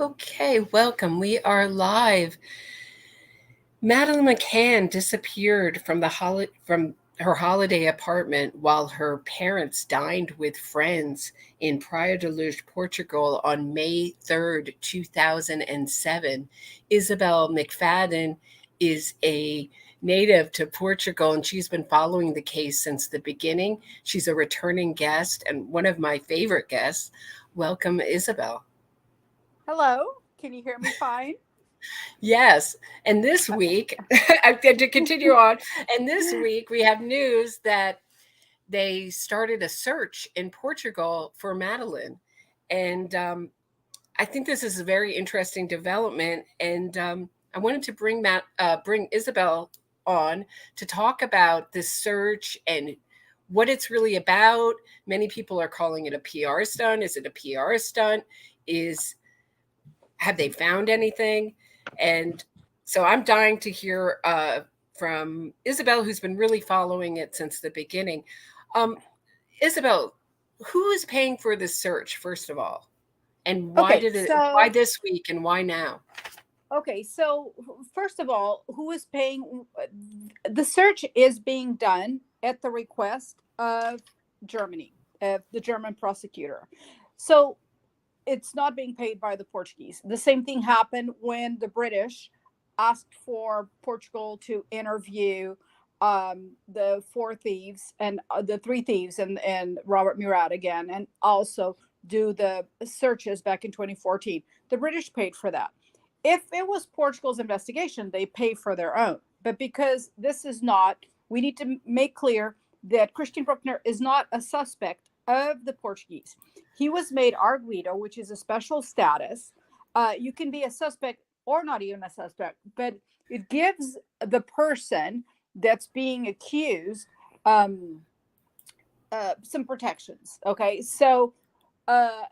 Okay, welcome. We are live. Madeleine McCann disappeared from her holiday apartment while her parents dined with friends in Praia de Luz, Portugal on May 3rd, 2007. Isabelle McFadden is a native to Portugal and she's been following the case since the beginning. She's a returning guest and one of my favorite guests. Welcome, Isabelle. Hello, can you hear me fine? Yes. And this week, to continue on, and this week we have news that they started a search in Portugal for Madeline. And I think this is a very interesting development. And I wanted to bring Isabel on to talk about this search and what it's really about. Many people are calling it a PR stunt. Is it a PR stunt? Is Have they found anything? And so I'm dying to hear from Isabel, who's been really following it since the beginning. Um, Isabel, who is paying for this search, first of all? And Okay, why so this week and why now? okay, so first of all, who is paying? The search is being done at the request of Germany, of the German prosecutor. So it's not being paid by the Portuguese. The same thing happened when the British asked for Portugal to interview the four thieves and the three thieves and Robert Murat again, and also do the searches back in 2014. The British paid for that. If it was Portugal's investigation, they pay for their own. But because this is not, we need to make clear that Christian Bruckner is not a suspect of the Portuguese. He was made arguido, which is a special status. You can be a suspect or not even a suspect, but it gives the person that's being accused um, some protections. Okay, so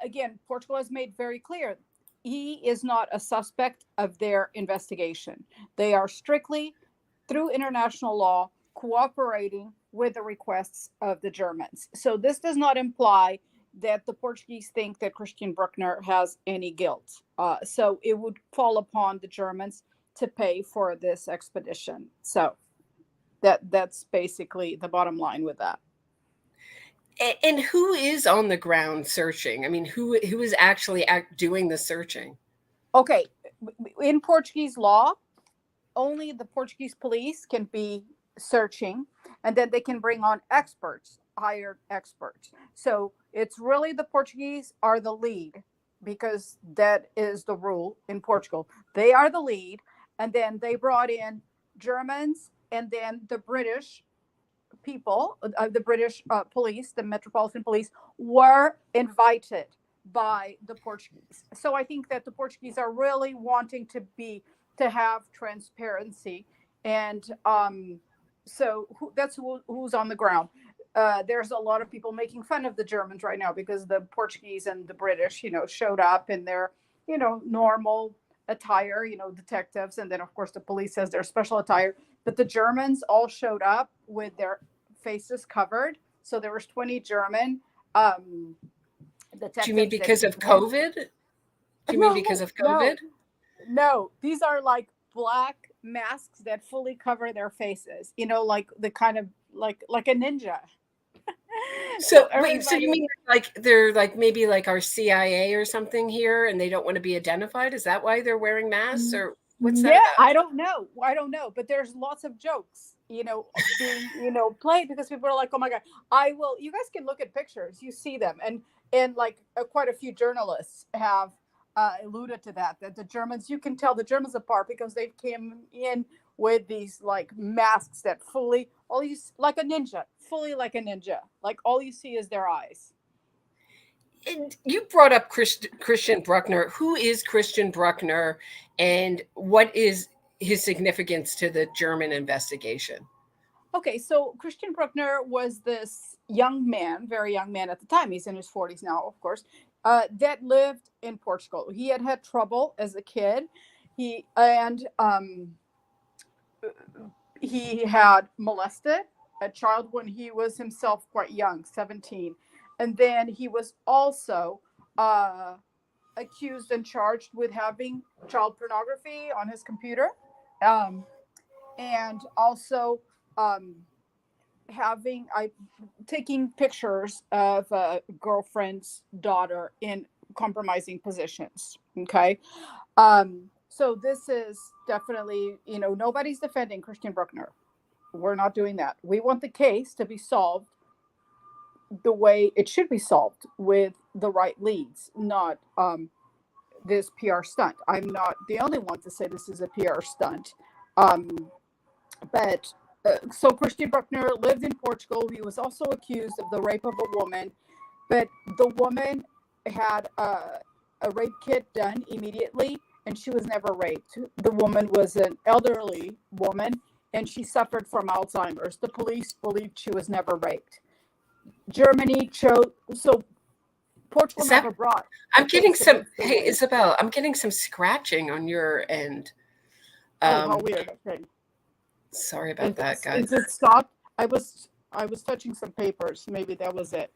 again, Portugal has made very clear he is not a suspect of their investigation. They are strictly, through international law, cooperating with the requests of the Germans. So this does not imply that the Portuguese think that Christian Bruckner has any guilt. So it would fall upon the Germans to pay for this expedition. So that's basically the bottom line with that. And who is on the ground searching? I mean, who is actually doing the searching? Okay, in Portuguese law, only the Portuguese police can be searching, and then they can bring on experts, hired experts. So it's really the Portuguese are the lead because that is the rule in Portugal. They are the lead, and then they brought in Germans and then the British people, the British police, the Metropolitan Police, were invited by the Portuguese. So I think that the Portuguese are really wanting to have transparency, and so who's on the ground. There's a lot of people making fun of the Germans right now because the Portuguese and the British, showed up in their, normal attire, detectives, and then of course the police has their special attire. But the Germans all showed up with their faces covered. So there was 20 German um, Do you mean detectives that because of went. COVID? Do you mean because No, of no, COVID? no. These are like black masks that fully cover their faces. Like the kind of like a ninja. So So wait, so you everybody. mean like they're like maybe like our CIA or something here and they don't want to be identified? Is that why they're wearing masks or what's that Yeah, about? I don't know. I don't know, but there's lots of jokes, being, played because people are like, "Oh my god, I will." You guys can look at pictures, you see them, and like quite a few journalists have alluded to that the Germans, you can tell the Germans apart because they came in with these like masks that fully all you like a ninja, fully like a ninja, like all you see is their eyes. And you brought up Christian Bruckner. Who is Christian Bruckner and what is his significance to the German investigation? Okay, so Christian Bruckner was this young man, very young man at the time. He's in his 40s now, of course, that lived in Portugal. He had had trouble as a kid. He had molested a child when he was himself quite young, 17, and then he was also uh, accused and charged with having child pornography on his computer, um, and also um, having I taking pictures of a girlfriend's daughter in compromising positions. Okay, so this is definitely, nobody's defending Christian Bruckner. We're not doing that. We want the case to be solved the way it should be solved, with the right leads, not this PR stunt. I'm not the only one to say this is a PR stunt. Um, but so Christian Bruckner lived in Portugal. He was also accused of the rape of a woman, but the woman had a rape kit done immediately, and she was never raped. The woman was an elderly woman, and she suffered from Alzheimer's. The police believed she was never raped. Germany chose, so Portugal Is that? never brought a I'm getting case some. against the Hey, rape. Isabel, I'm getting some scratching on your end. Oh, how weird. Okay. Sorry about that, guys. Is it stopped? I was touching some papers. Maybe that was it.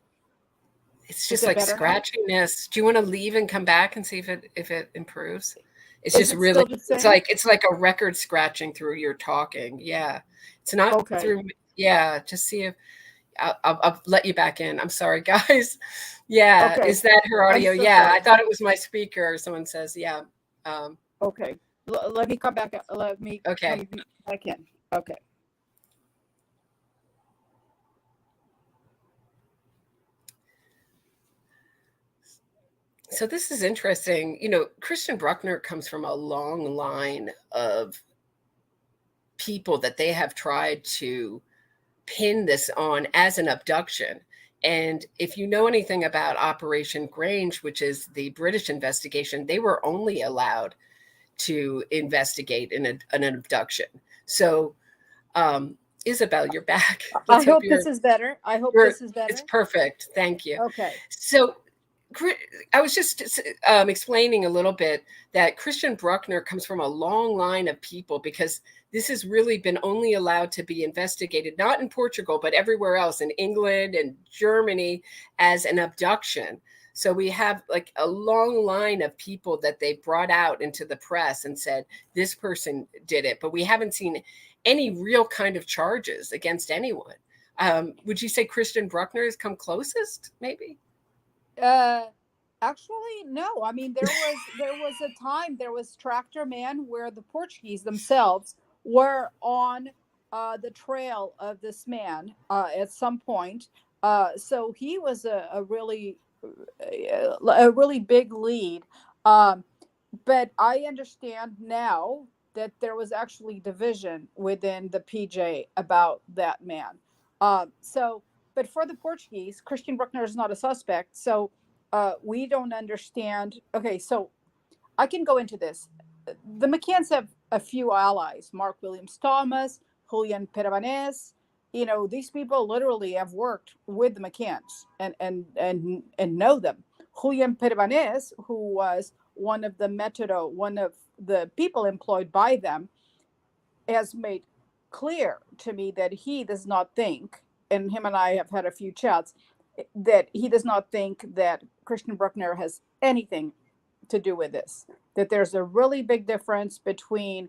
It's Is just it like better now? scratchiness. Do you want to leave and come back and see if it improves? It's Is just it really. still the same? It's like a record scratching through your talking. Yeah, it's not Okay. through. Yeah, just see if I'll let you back in. I'm sorry, guys. Yeah, Okay. is that her I'm audio? so Yeah, I sorry. thought it was my speaker. Someone says, yeah. Um, Okay. Let me come back. Let me okay. come back in. Okay. So this is interesting. Christian Bruckner comes from a long line of people that they have tried to pin this on as an abduction. And if you know anything about Operation Grange, which is the British investigation, they were only allowed to investigate an abduction. So, Isabel, you're back. I Let's hope hope this is better. I hope this is it's better. perfect. Thank you. Okay. So, I was just explaining a little bit that Christian Bruckner comes from a long line of people, because this has really been only allowed to be investigated, not in Portugal, but everywhere else, in England and Germany, as an abduction. So we have like a long line of people that they brought out into the press and said, this person did it. But we haven't seen any real kind of charges against anyone. Would you say Christian Bruckner has come closest, maybe? Uh, Actually, no. I mean, there was a time, there was Tractor Man, where the Portuguese themselves were on the trail of this man at some point. So he was a really big lead. Um, but I understand now that there was actually division within the PJ about that man. So, but for the Portuguese, Christian Bruckner is not a suspect. So we don't understand. Okay, so I can go into this. The McCanns have a few allies: Mark Williams Thomas, Julian Pervanes. These people literally have worked with the McCanns and know them. Julian Pervanes, who was one of the people employed by them, has made clear to me that he does not think, and him and I have had a few chats, that he does not think that Christian Bruckner has anything to do with this. That there's a really big difference between,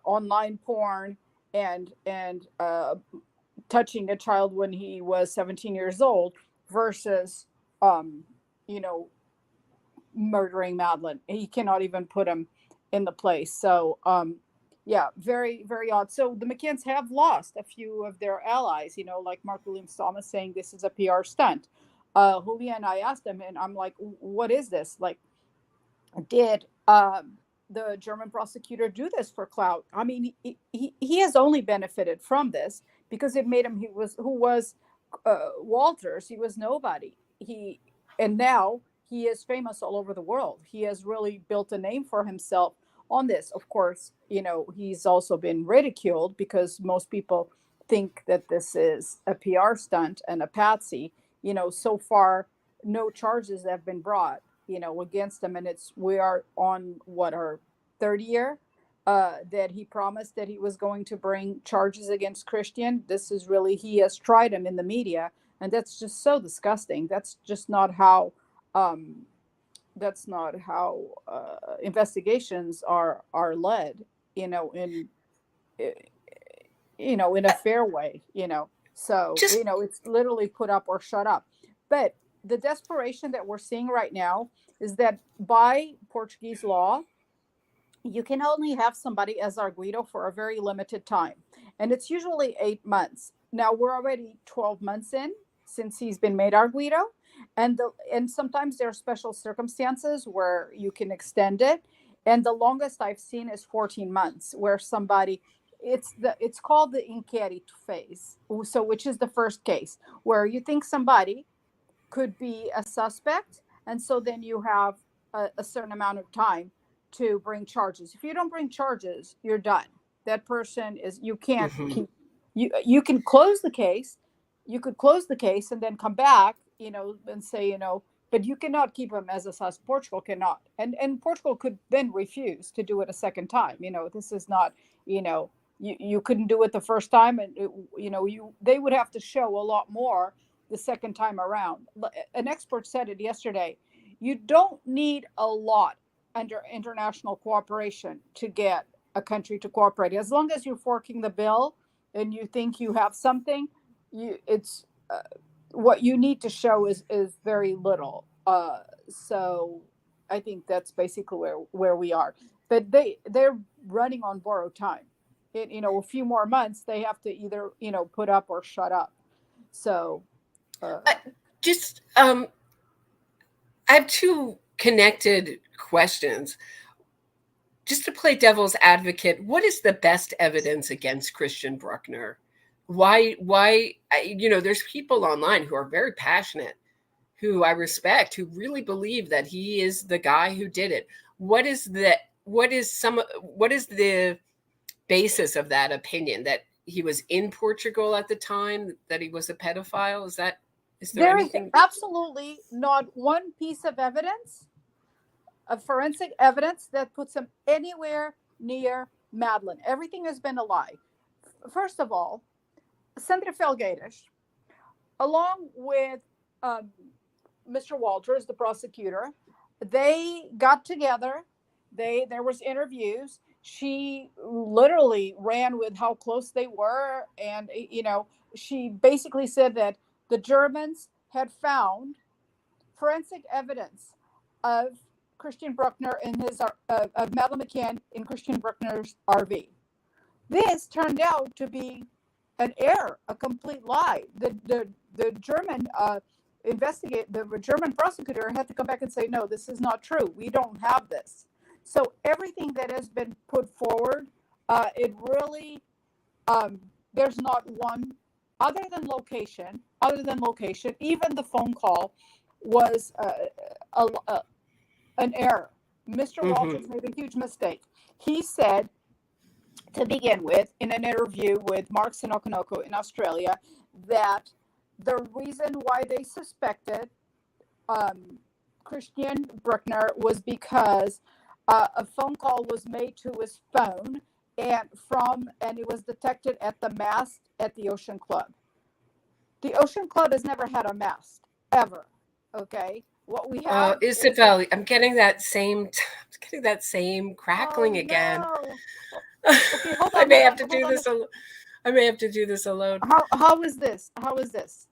online porn and touching a child when he was 17 years old versus, um, you know, murdering Madeleine. He cannot even put him in the place. So, yeah, very, very odd. So the McCanns have lost a few of their allies, like Mark Williams Thomas saying this is a PR stunt. Julian, I asked him, and I'm like, what is this? Like, did the German prosecutor do this for clout? I mean, he has only benefited from this because it made him, who was Walters, he was nobody. And now he is famous all over the world. He has really built a name for himself on this. Of course, he's also been ridiculed because most people think that this is a PR stunt and a patsy. So far, no charges have been brought, against him. And we are on our third year that he promised that he was going to bring charges against Christian. This is really, he has tried him in the media, and that's just so disgusting. That's just not how Um, that's not how investigations are led. You know, in a fair way. So Just it's literally put up or shut up. But the desperation that we're seeing right now is that by Portuguese law, you can only have somebody as arguido for a very limited time, and it's usually 8 months. Now we're already 12 months in since he's been made arguido, and sometimes there are special circumstances where you can extend it, and the longest I've seen is 14 months, where somebody, it's called the inquérito phase, so which is the first case where you think somebody could be a suspect, and so then you have a certain amount of time to bring charges. If you don't bring charges, you're done. That person is, you can't mhm. keep, you can close the case, you could close the case and then come back, and say, but you cannot keep him as a suspect. Portugal cannot, and Portugal could then refuse to do it a second time. This is not, you couldn't do it the first time, and they would have to show a lot more the second time around. An expert said it yesterday. You don't need a lot under international cooperation to get a country to cooperate. As long as you're forking the bill and you think you have something, it's what you need to show is very little. So I think that's basically where we are. But they're running on borrowed time. A few more months, they have to either put up or shut up. So uh, Just I have two connected questions. Just to play devil's advocate, what is the best evidence against Christian Bruckner? Why, there's people online who are very passionate, who I respect, who really believe that he is the guy who did it. What is the basis of that opinion, that he was in Portugal at the time, that he was a pedophile? Is there there is anything? absolutely not one piece of evidence, of forensic evidence, that puts him anywhere near Madeleine. Everything has been a lie. First of all, Sandra Felgueiras, along with um, Mr. Walters, the prosecutor, they got together. There was interviews. She literally ran with how close they were, and she basically said that the Germans had found forensic evidence of Christian Bruckner in his of Madeleine McCann in Christian Bruckner's RV. This turned out to be an error, a complete lie. The German the German prosecutor had to come back and say, no, this is not true. We don't have this. So everything that has been put forward, it really, there's not one, other than location. Even the phone call was an error. Mr. Walters Mm-hmm. made a huge mistake. He said, to begin with, in an interview with Mark Sinokonoko in Australia, that the reason why they suspected Christian Bruckner was because a phone call was made to his phone, and it was detected at the mast at the Ocean Club. The Ocean Club has never had a mast, ever. Okay, what we have is, Isabelle, I'm getting that same oh crackling again. no. Okay, hold I on, may hold have on, to hold do on. this. I may have to do this alone. How is this? How is this?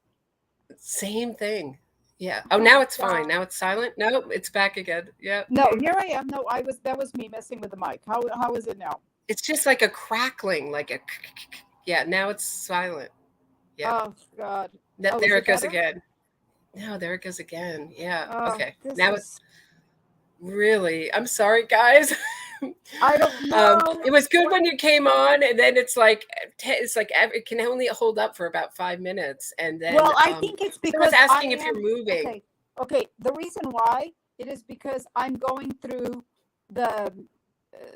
Same thing. Yeah. Oh, Oh now it's God. fine. Now it's silent. No, it's back again. Yeah. No, here I am. No, that was me messing with the mic. How is it now? It's just like a crackling, like a. Yeah. Now it's silent. Yeah. Oh God. Oh, is There it it goes better? again. No, there it goes again. Yeah. Oh, Okay. this Now it's is, really. I'm sorry, guys. I don't know. It was good What? when you came on, and then it can only hold up for about 5 minutes, and then Well, I think it's someone's because I asking if am you're moving. okay. Okay, the reason why it is because I'm going through the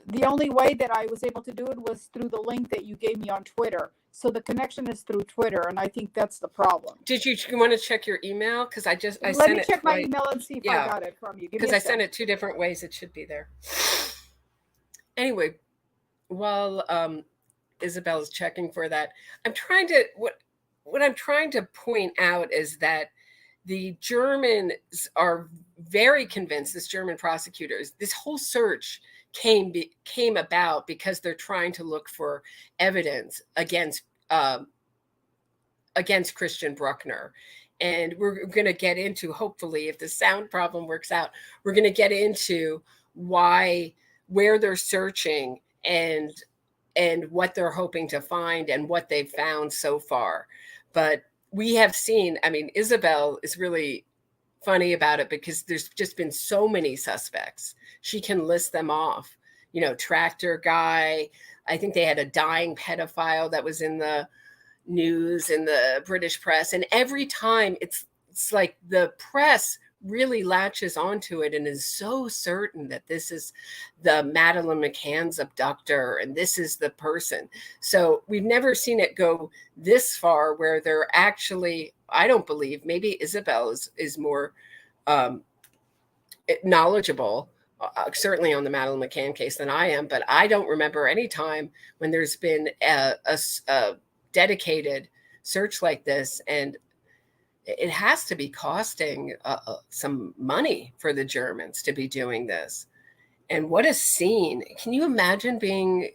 the only way that I was able to do it was through the link that you gave me on Twitter. So the connection is through Twitter, and I think that's the problem. Did you want to check your email? Because I Let sent me it check my twice. email and see if I Yeah, got it from you. Give me because a I sec. sent it two different ways. It should be there. Anyway, while Isabelle is checking for that, what I'm trying to point out is that the Germans are very convinced, this German prosecutors, this whole search came about because they're trying to look for evidence against Christian Bruckner. And we're going to get into, hopefully, if the sound problem works out, we're going to get into where they're searching and what they're hoping to find and what they've found so far. But we have seen, I mean, Isabelle is really funny about it because there's just been so many suspects. She can list them off, tractor guy. I think they had a dying pedophile that was in the news in the British press. And every time it's like the press really latches onto it and is so certain that this is the Madeleine McCann's abductor and this is the person. So we've never seen it go this far where they're actually, I don't believe, maybe Isabelle is more knowledgeable, certainly on the Madeleine McCann case than I am, but I don't remember any time when there's been a dedicated search like this, and it has to be costing some money for the Germans to be doing this. And what a scene. Can you imagine being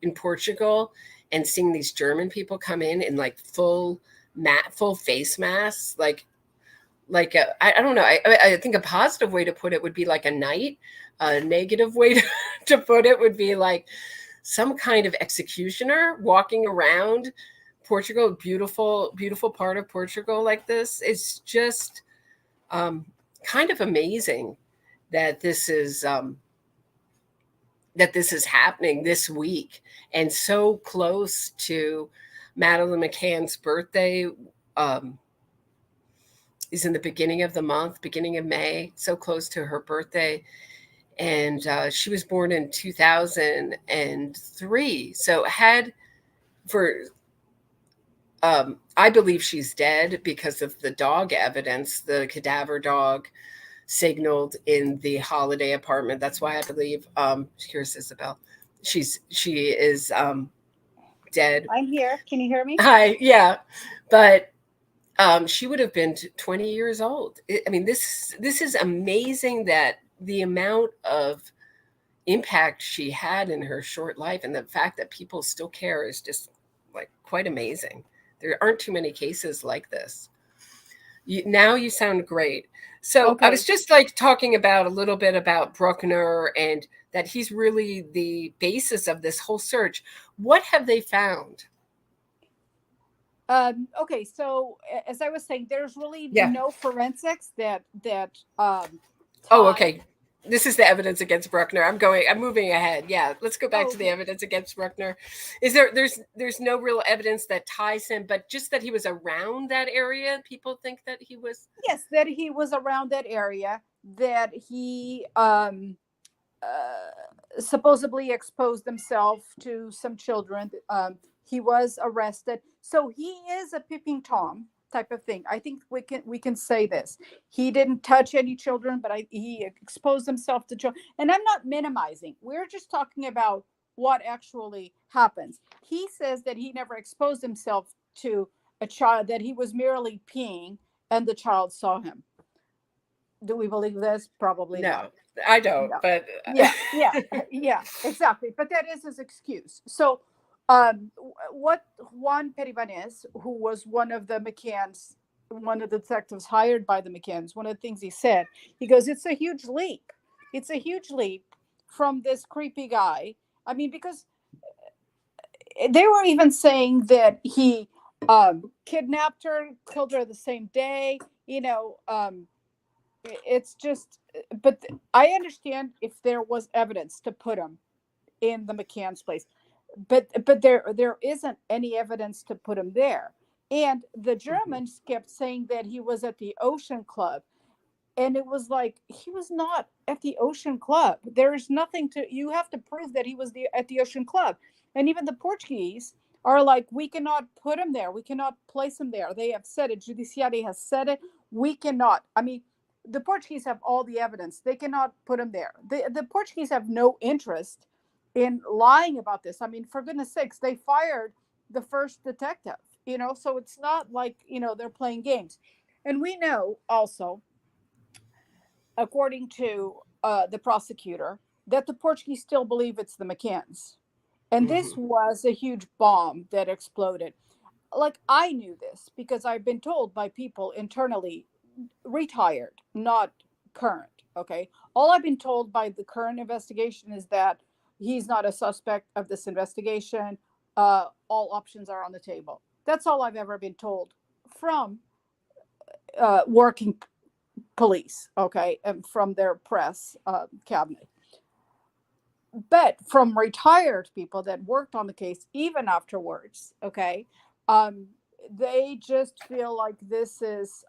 in Portugal and seeing these German people come in like full face masks, I don't know. I think a positive way to put it would be like a knight. A negative way to put it would be like some kind of executioner walking around Portugal, beautiful, beautiful part of Portugal like this. It's just kind of amazing that this is happening this week and so close to Madeleine McCann's birthday. Is in the beginning of the month, beginning of May, so close to her birthday. And she was born in 2003. So I believe she's dead because of the dog evidence. The cadaver dog signaled in the holiday apartment. That's why I believe, here's Isabelle. She is dead. I'm here. Can you hear me? Hi. Yeah. But she would have been 20 years old. I mean, this is amazing that the amount of impact she had in her short life and the fact that people still care is just like quite amazing. There aren't too many cases like this. Now you sound great. So okay. I was just talking about a little bit about Bruckner and that he's really the basis of this whole search. What have they found? Okay, so as I was saying, there's really no forensics that Oh, okay. This is the evidence against Bruckner. I'm moving ahead. Yeah, let's go back to the evidence against Bruckner. Is there's no real evidence that ties him, but just that he was around that area? People think that he was. Yes, that he was around that area, that he supposedly exposed himself to some children. He was arrested. So he is a peeping Tom type of thing. I think we can say this. He didn't touch any children, but he exposed himself to children. And I'm not minimizing. We're just talking about what actually happens. He says that he never exposed himself to a child, that he was merely peeing and the child saw him. Do we believe this? Probably no. not. I don't, no. But yeah, exactly. But that is his excuse. So what Juan Peribanez, who was one of the McCanns, one of the detectives hired by the McCanns, one of the things he said, he goes, it's a huge leap. It's a huge leap from this creepy guy. I mean, because they were even saying that he kidnapped her, killed her the same day, it's just, but I understand if there was evidence to put him in the McCann's place, but there isn't any evidence to put him there. And the Germans kept saying that he was at the Ocean Club, and it was like, he was not at the Ocean Club. There is nothing you have to prove that he was at the Ocean Club. And even the Portuguese are like, we cannot put him there. We cannot place him there. They have said it. Judiciary has said it. We cannot. I mean, the Portuguese have all the evidence. They cannot put him there. The Portuguese have no interest in lying about this. I mean, for goodness sakes, they fired the first detective, so it's not like, they're playing games. And we know also according to the prosecutor, that the Portuguese still believe it's the McCanns. And this Mhm. was a huge bomb that exploded. Like, I knew this because I've been told by people internally, retired, not current. Okay. All I've been told by the current investigation is that he's not a suspect of this investigation. All options are on the table. That's all I've ever been told from working police, okay, and from their press cabinet. But from retired people that worked on the case, even afterwards, okay, um, they just feel like this is,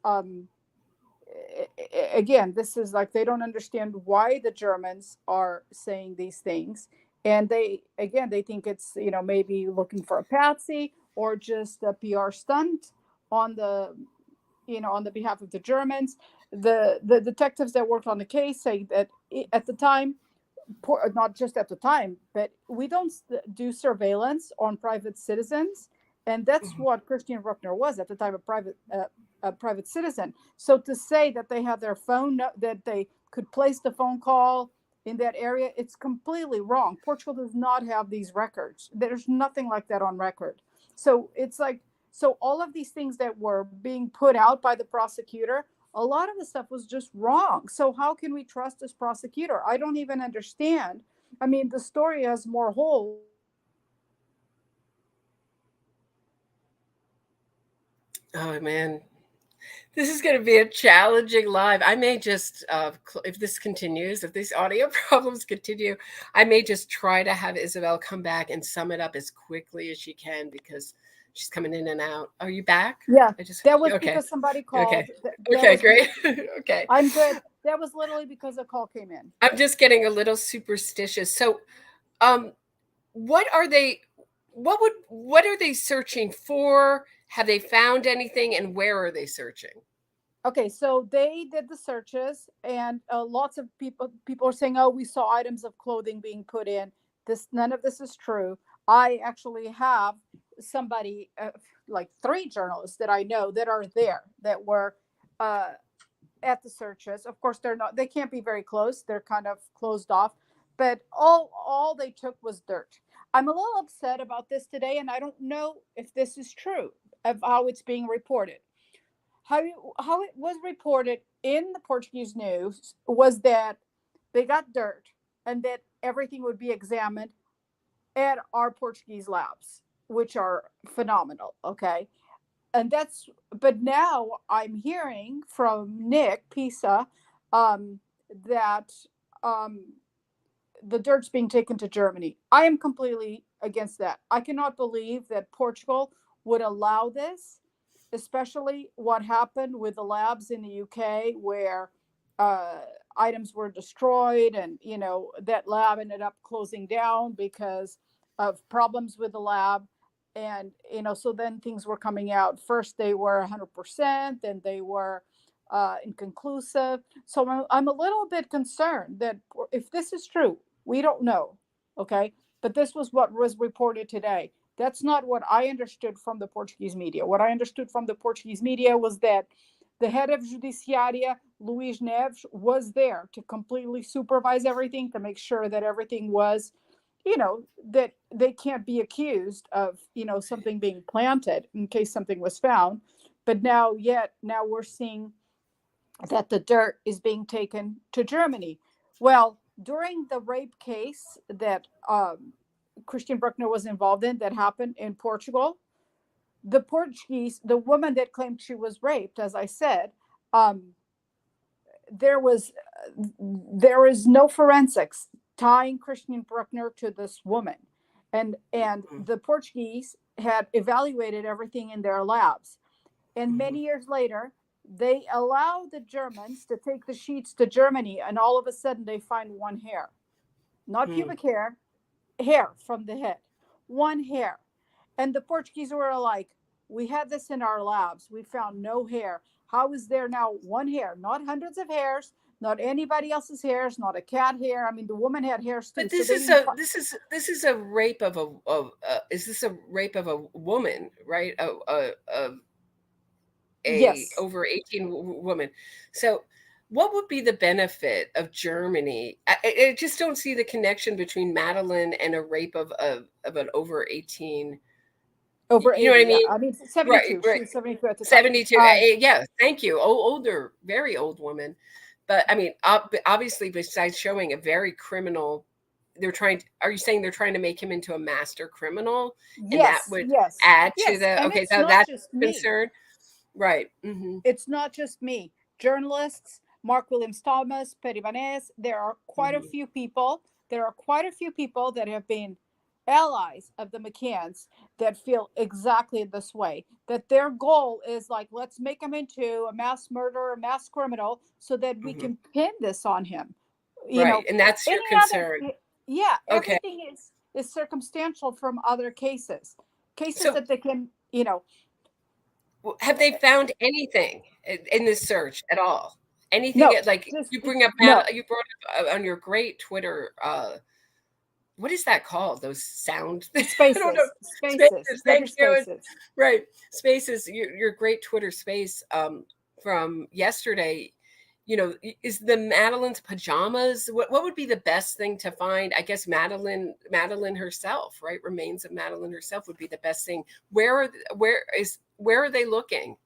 again, this is like they don't understand why the Germans are saying these things. And they, again, they think it's, maybe looking for a patsy or just a PR stunt on the, on the behalf of the Germans. The detectives that worked on the case say that at the time, not just at the time, but we don't do surveillance on private citizens, and that's Mhm. what Christian Bruckner was at the time, a private citizen. So to say that they had their phone, that they could place the phone call in that area, it's completely wrong. Portugal does not have these records. There's nothing like that on record. So it's like, so all of these things that were being put out by the prosecutor, a lot of the stuff was just wrong. So how can we trust this prosecutor? I don't even understand. I mean, the story has more holes. Oh man, this is going to be a challenging live. I may just, if this continues, if these audio problems continue, I may just try to have Isabel come back and sum it up as quickly as she can because she's coming in and out. Are you back? Yeah, I just that was okay, because somebody okay, called. That okay, was great, because okay. I'm good. That was literally because a call came in. I'm just getting a little superstitious. So, um, what are they? What are they searching for? Have they found anything, and where are they searching? Okay, so they did the searches, and lots of people are saying, "Oh, we saw items of clothing being put in." This None of this is true. I actually have somebody, like three journalists that I know that are there that were uh, at the searches. Of course, they're not. They can't be very close. They're kind of closed off. But all they took was dirt. I'm a little upset about this today, and I don't know if this is true of how it's being reported. How it was reported in the Portuguese news was that they got dirt and that everything would be examined at our Portuguese labs, which are phenomenal. Okay. And that's, but now I'm hearing from Nick Pisa, um, that um, the dirt's being taken to Germany. I am completely against that. I cannot believe that Portugal would allow this, especially what happened with the labs in the UK where uh, items were destroyed, and that lab ended up closing down because of problems with the lab. And so then things were coming out. First they were 100%, then they were inconclusive. So I'm a little bit concerned that if this is true, we don't know, okay, but this was what was reported today. That's not what I understood from the Portuguese media. What I understood from the Portuguese media was that the head of Judiciária, Luís Neves, was there to completely supervise everything, to make sure that everything was, that they can't be accused of, something being planted in case something was found. But now we're seeing that the dirt is being taken to Germany. Well, during the rape case that Christian Bruckner was involved in, that happened in Portugal, the woman that claimed she was raped, as I said, um, there was there is no forensics tying Christian Bruckner to this woman, and the Portuguese had evaluated everything in their labs, and Mhm. many years later they allow the Germans to take the sheets to Germany, and all of a sudden they find one hair, not Mm. pubic hair, hair from the head, one hair. And the Portuguese were like, we had this in our labs. We found no hair. How is there now one hair? Not hundreds of hairs, not anybody else's hairs, not a cat hair. I mean, the woman had hairs too. But So they didn't. this is a rape of a of is this a rape of a woman, right? A Yes. over 18 woman. So what would be the benefit of Germany? I just don't see the connection between Madeleine and a rape of an over 18. Over You know what 80, I yeah. mean? I mean, Right, 72. She right. was 72 at the time. 72. Yeah, thank you. Older, very old woman. But I mean, obviously, besides showing a very criminal, are you saying they're trying to make him into a master criminal? And that Yes, would yes, add to yes. the, And okay, it's so not that's just me. concern. Right. Hmm. It's not just me. Journalists, Mark Williams Thomas, Petty Vaness, there are quite a Hmm. few people. There are quite a few people that have been allies of the McCanns that feel exactly this way. That their goal is like, let's make him into a mass murderer, a mass criminal, so that we Hmm. can pin this on him. You Right. know, And that's your any other, concern. yeah, Okay. everything is circumstantial from other cases So that they can, you know. have they found anything in this search at all? Anything No, like just you bring up, no. you brought up on your great Twitter, what is that called? Those sound, I don't know. Spaces, spaces, Spaces. Twitter Thank you. spaces. Right. Spaces, your great Twitter space from yesterday. Is the Madeleine's pajamas, what would be the best thing to find? I guess Madeleine herself, right? Remains of Madeleine herself would be the best thing. Where are they looking?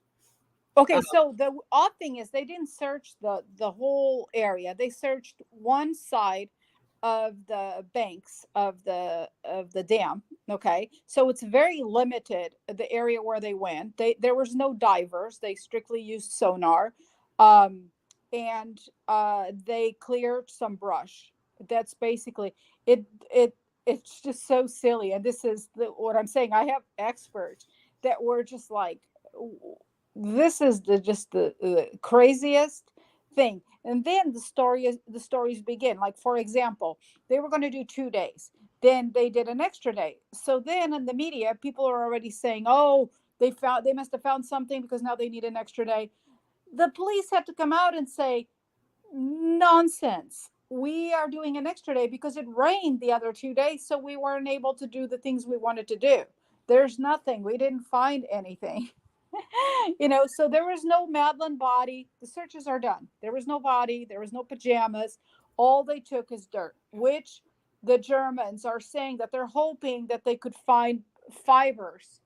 Okay, so the odd thing is they didn't search the whole area. They searched one side of the banks of the dam. Okay, so it's very limited the area where they went. There was no divers. They strictly used sonar, um, and they cleared some brush. That's basically it. It's just so silly, and this is what I'm saying. I have experts that were just like, this is just the craziest thing. And then the stories begin. Like, for example, they were going to do 2 days, then they did an extra day. So then in the media, people are already saying, oh, they must have found something because now they need an extra day. The police had to come out and say, nonsense, we are doing an extra day because it rained the other 2 days, so we weren't able to do the things we wanted to do. There's nothing, we didn't find anything. So there was no Madeleine body. The searches are done. There was no body. There was no pajamas. All they took is dirt, which the Germans are saying that they're hoping that they could find fibers.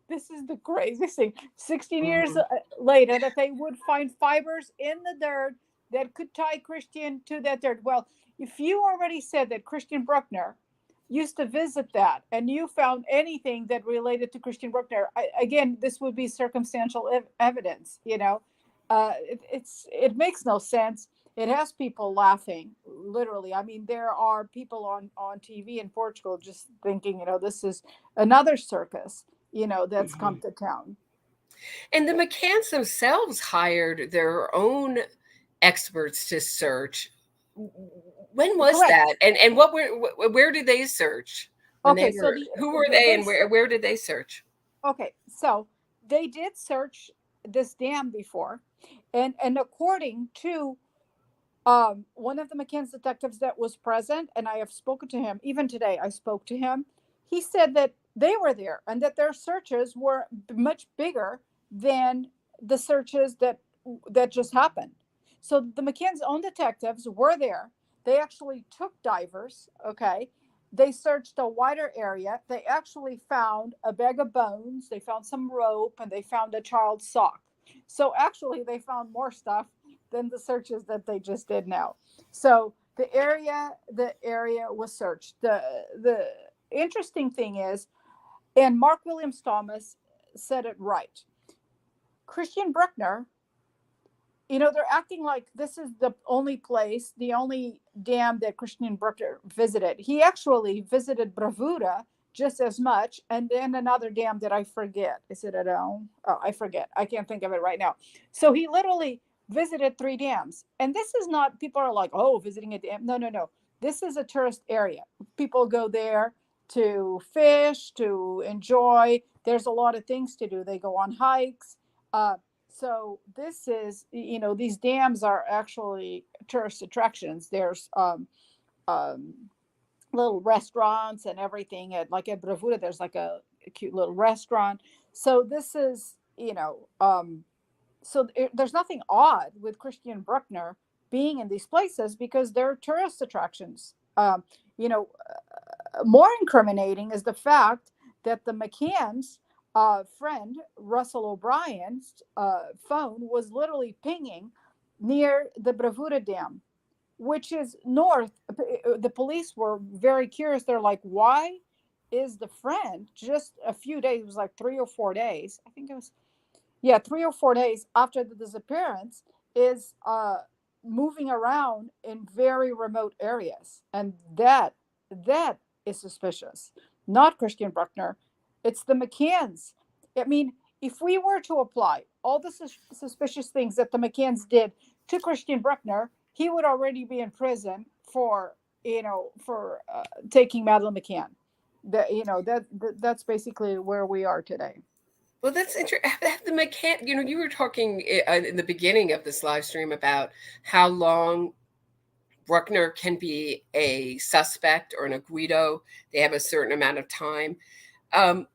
This is the craziest thing. 16 years Mhm. later, that they would find fibers in the dirt that could tie Christian to that dirt. Well, if you already said that Christian Bruckner used to visit that and you found anything that related to Christian Bruckner, again, this would be circumstantial evidence. It makes no sense. It has people laughing, literally. I mean, there are people on TV in Portugal just thinking, this is another circus, that's come Mhm. to town. And the McCanns themselves hired their own experts to search. When was Correct. that? And where did they search when they Okay, so were, who were they, and where did they search? okay, so they did search this dam before, and according to one of the McCann's detectives that was present, and I have spoken to him even today. I spoke to him. He said that they were there and that their searches were much bigger than the searches that just happened. So the McCann's own detectives were there. They actually took divers. Okay, they searched a wider area. They actually found a bag of bones. They found some rope, and they found a child's sock. So actually, they found more stuff than the searches that they just did now. So the area was searched. The interesting thing is, and Mark Williams Thomas said it right. Christian Bruckner, they're acting like this is the only place, the only dam that Christian Bruckner visited. He actually visited Bravura just as much, and then another dam that I forget. Is it Adão? Oh, I forget. I can't think of it right now. So he literally visited 3 dams. And this is not, people are like, oh, visiting a dam. No, no, no. This is a tourist area. People go there to fish, to enjoy. There's a lot of things to do. They go on hikes. So this is, these dams are actually tourist attractions. There's um, little restaurants and everything. At Bravura, there's like a cute little restaurant. So this is, there's nothing odd with Christian Bruckner being in these places because they're tourist attractions. You know, more incriminating is the fact that the McCann's friend Russell O'Brien's phone was literally pinging near the Bravura Dam, which is north. The police were very curious. They're like, why is the friend just a few days, it was like 3 or 4 days, I think it was, yeah, 3 or 4 days after the disappearance, is moving around in very remote areas, and that is suspicious. Not Christian Bruckner, it's the McCanns. I mean, if we were to apply all the suspicious things that the McCanns did to Christian Bruckner, he would already be in prison for taking Madeleine McCann. That's basically where we are today. Well, that's interesting. The McCann, you were talking in the beginning of this live stream about how long Bruckner can be a suspect or an aguido. They have a certain amount of time. A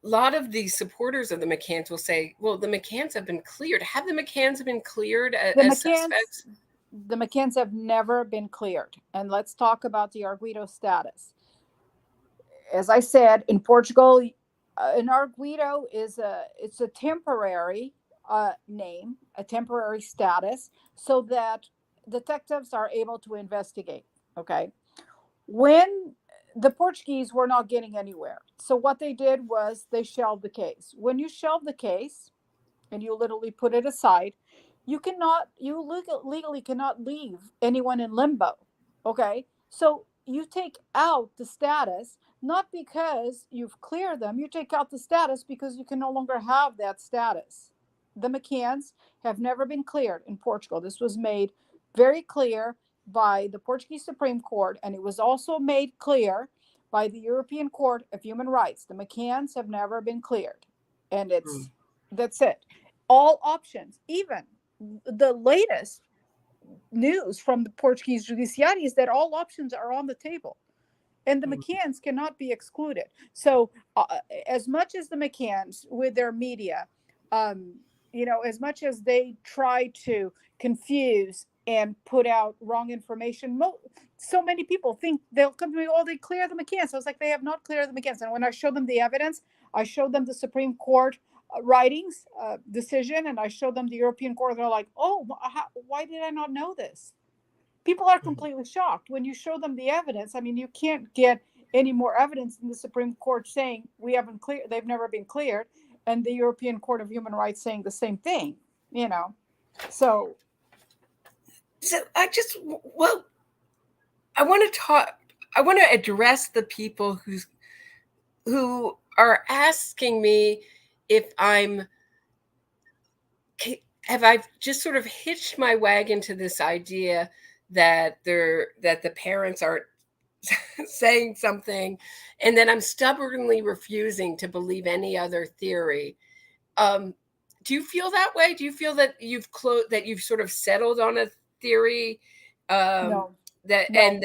lot of the supporters of the McCanns will say, well, the McCanns have been cleared. Have the McCanns been cleared as suspects? The McCanns have never been cleared. And let's talk about the arguido status. As I said, in Portugal, an arguido it's a temporary name, a temporary status, so that detectives are able to investigate. Okay, when the Portuguese were not getting anywhere, so what they did was they shelved the case. When you shelve the case and you literally put it aside, you legally cannot leave anyone in limbo. Okay, so you take out the status not because you've cleared them, you take out the status because you can no longer have that status. The McCanns have never been cleared in Portugal. This was made very clear by the Portuguese Supreme Court, and it was also made clear by the European Court of Human Rights. The McCanns have never been cleared, and that's it. All options, even the latest news from the Portuguese judiciary, is that all options are on the table, and the McCanns cannot be excluded. So as much as the McCanns with their media, as much as they try to confuse and put out wrong information, so many people think they'll come to me, oh, they clear the McCanns. So I was like, they have not cleared the McCanns. And when I show them the evidence, I show them the Supreme Court writings, decision, and I show them the European Court, they're like, oh, why did I not know this? People are completely shocked when you show them the evidence. I mean, you can't get any more evidence than the Supreme Court saying they've never been cleared, and the European Court of Human Rights saying the same thing, So I want to address the people who are asking me if have I just sort of hitched my wagon to this idea that the parents are saying something, and then I'm stubbornly refusing to believe any other theory. Do you feel that way? Do you feel that you've sort of settled on a theory, no. And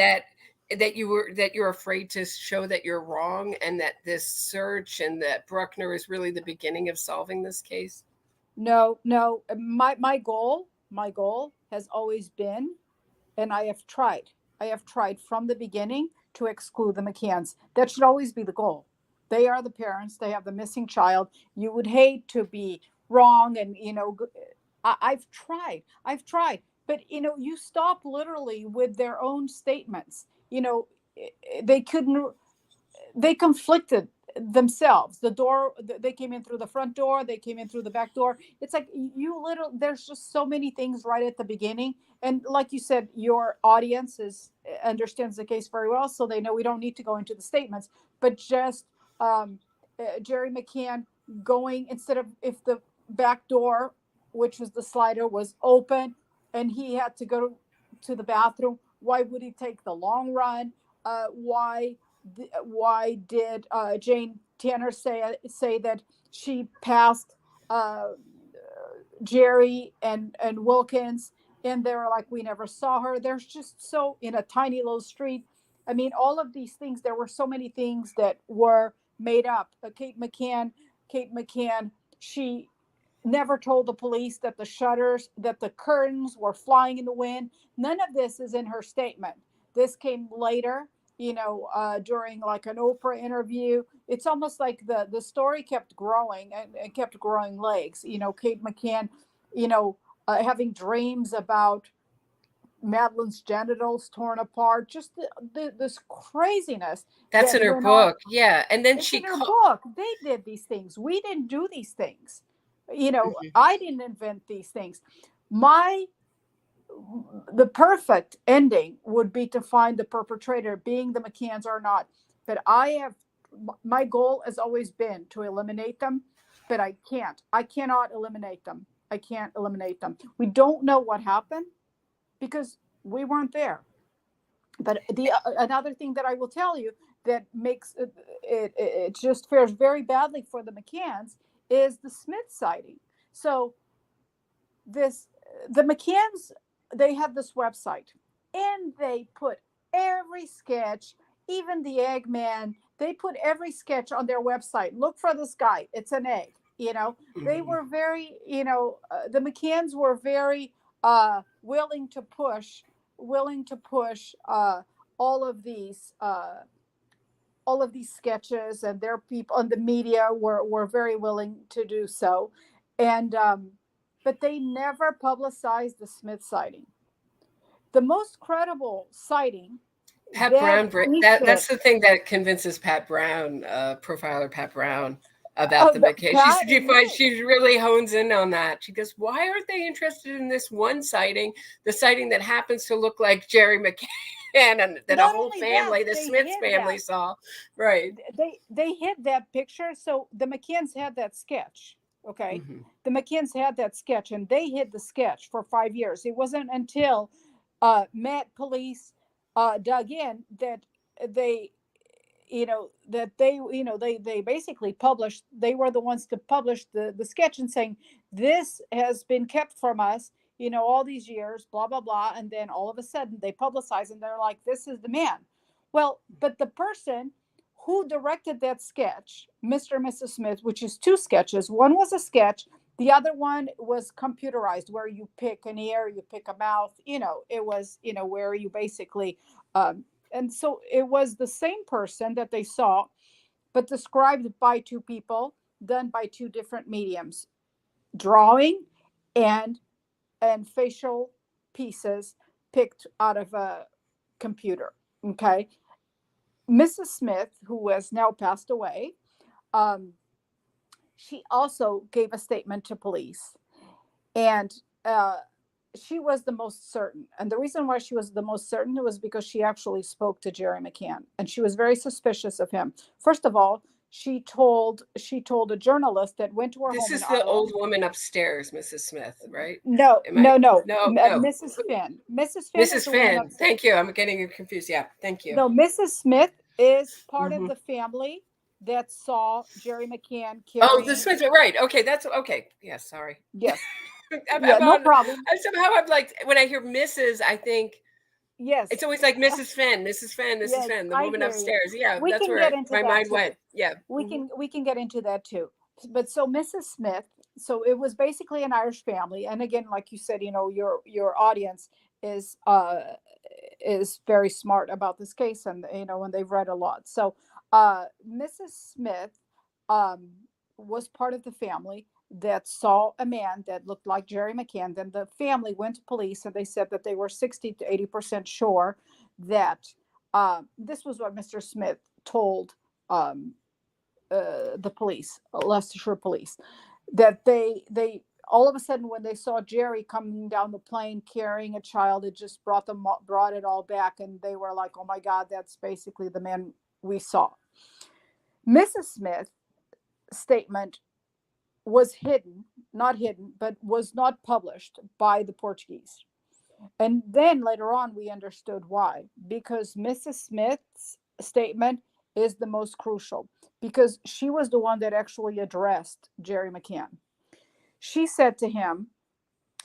that you're afraid to show that you're wrong, and that this search and that Bruckner is really the beginning of solving this case? No. My goal has always been, and I have tried from the beginning to exclude the McCanns. That should always be the goal. They are the parents. They have the missing child. You would hate to be wrong. And, I've tried, but, you stop literally with their own statements. They conflicted themselves. They came in through the front door, they came in through the back door. It's like there's just so many things right at the beginning. And like you said, your audience understands the case very well, so they know we don't need to go into the statements, but just Jerry McCann going, instead of, if the back door, which was the slider, was open and he had to go to the bathroom, why would he take the long run? Why did Jane Tanner say that she passed Jerry and Wilkins, and they were like, we never saw her? There's just so, in a tiny little street. I mean, all of these things, there were so many things that were made up. Kate McCann, never told the police that the shutters, that the curtains were flying in the wind. None of this is in her statement. This came later, during like an Oprah interview. It's almost like the story kept growing and kept growing legs. Kate McCann, having dreams about Madeleine's genitals torn apart, just this craziness That's that in her went on. book. Yeah. And then It's she in her called. book. They did these things. We didn't do these things. I didn't invent these things. The perfect ending would be to find the perpetrator, being the McCanns or not. But my goal has always been to eliminate them, but I can't. I cannot eliminate them. I can't eliminate them. We don't know what happened because we weren't there. But another thing that I will tell you that makes it just fares very badly for the McCanns is the Smith sighting. So the McCanns, they have this website, and they put every sketch, even the Eggman, they put every sketch on their website. Look for this guy. It's an egg. They were very, the McCanns were very willing to push all of these sketches, and their people and the media were very willing to do so. And but they never publicized the Smith sighting. The most credible sighting Pat that Brown, we could, that's the thing that convinces Pat Brown, profiler Pat Brown, about the McCann. Pat She really hones in on that. She goes, why aren't they interested in this one sighting, the sighting that happens to look like Jerry McCann and that a whole family, the Smith family, saw? Right. They hid that picture. So the McCanns had that sketch. Okay. The McCanns had that sketch, and they hid the sketch for 5 years. It wasn't until Met Police dug in that they they basically published. They were the ones to publish the sketch and saying, this has been kept from us all these years, blah blah blah. And then all of a sudden they publicize, and they're like, this is the man. Well, but the person who directed that sketch, Mr. and Mrs. Smith, which is 2 sketches, one was a sketch, the other one was computerized, where you pick an ear, you pick a mouth, it was where you basically and so it was the same person that they saw, but described by 2 people, done by 2 different mediums, drawing and facial pieces picked out of a computer. Okay. Mrs. Smith, who has now passed away, she also gave a statement to police, and she was the most certain. And the reason why she was the most certain was because she actually spoke to Jerry McCann, and she was very suspicious of him. First of all, she told a journalist that went to her home. This is the old woman upstairs, Mrs. Smith, right? No. Mrs. Finn. Mrs. Finn. Thank you. I'm getting confused. Yeah, thank you. No, Mrs. Smith is part of the family that saw Jerry McCann carrying. Oh, the Smith, right? Okay, that's okay. Yeah, sorry. Yes. No problem. Somehow I'm like, when I hear Mrs., I think, yes, it's always like Mrs. Finn, the woman upstairs. Yeah, that's where my mind went. Yeah, we can get into that too. But so Mrs. Smith, so it was basically an Irish family, and again, like you said, your audience is very smart about this case, and when they've read a lot. So Mrs. Smith was part of the family that saw a man that looked like Jerry McCann. Then the family went to police, and they said that they were 60 to 80% sure that this was what Mr. Smith told the police, Leicestershire police, that they all of a sudden, when they saw Jerry coming down the plane carrying a child, it just brought it all back, and they were like, oh my God, that's basically the man we saw. Mrs. Smith's statement was not hidden, but was not published by the Portuguese. And then later on, we understood why, because Mrs. Smith's statement is the most crucial, because she was the one that actually addressed Jerry McCann. She said to him,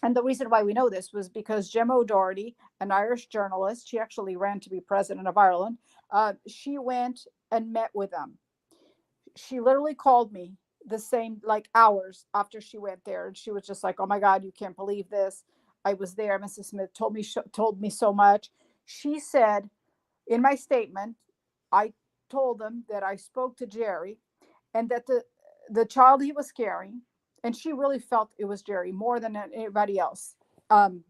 and the reason why we know this was because Gemma O'Doherty, an Irish journalist, she actually ran to be president of Ireland. She went and met with them. She literally called me the same, like, hours after she went there, and she was just like, "Oh my God, you can't believe this. I was there. Mrs. Smith told me so much." She said, in my statement, I told them that I spoke to Jerry, and that the child he was carrying, and she really felt it was Jerry more than anybody else. Um,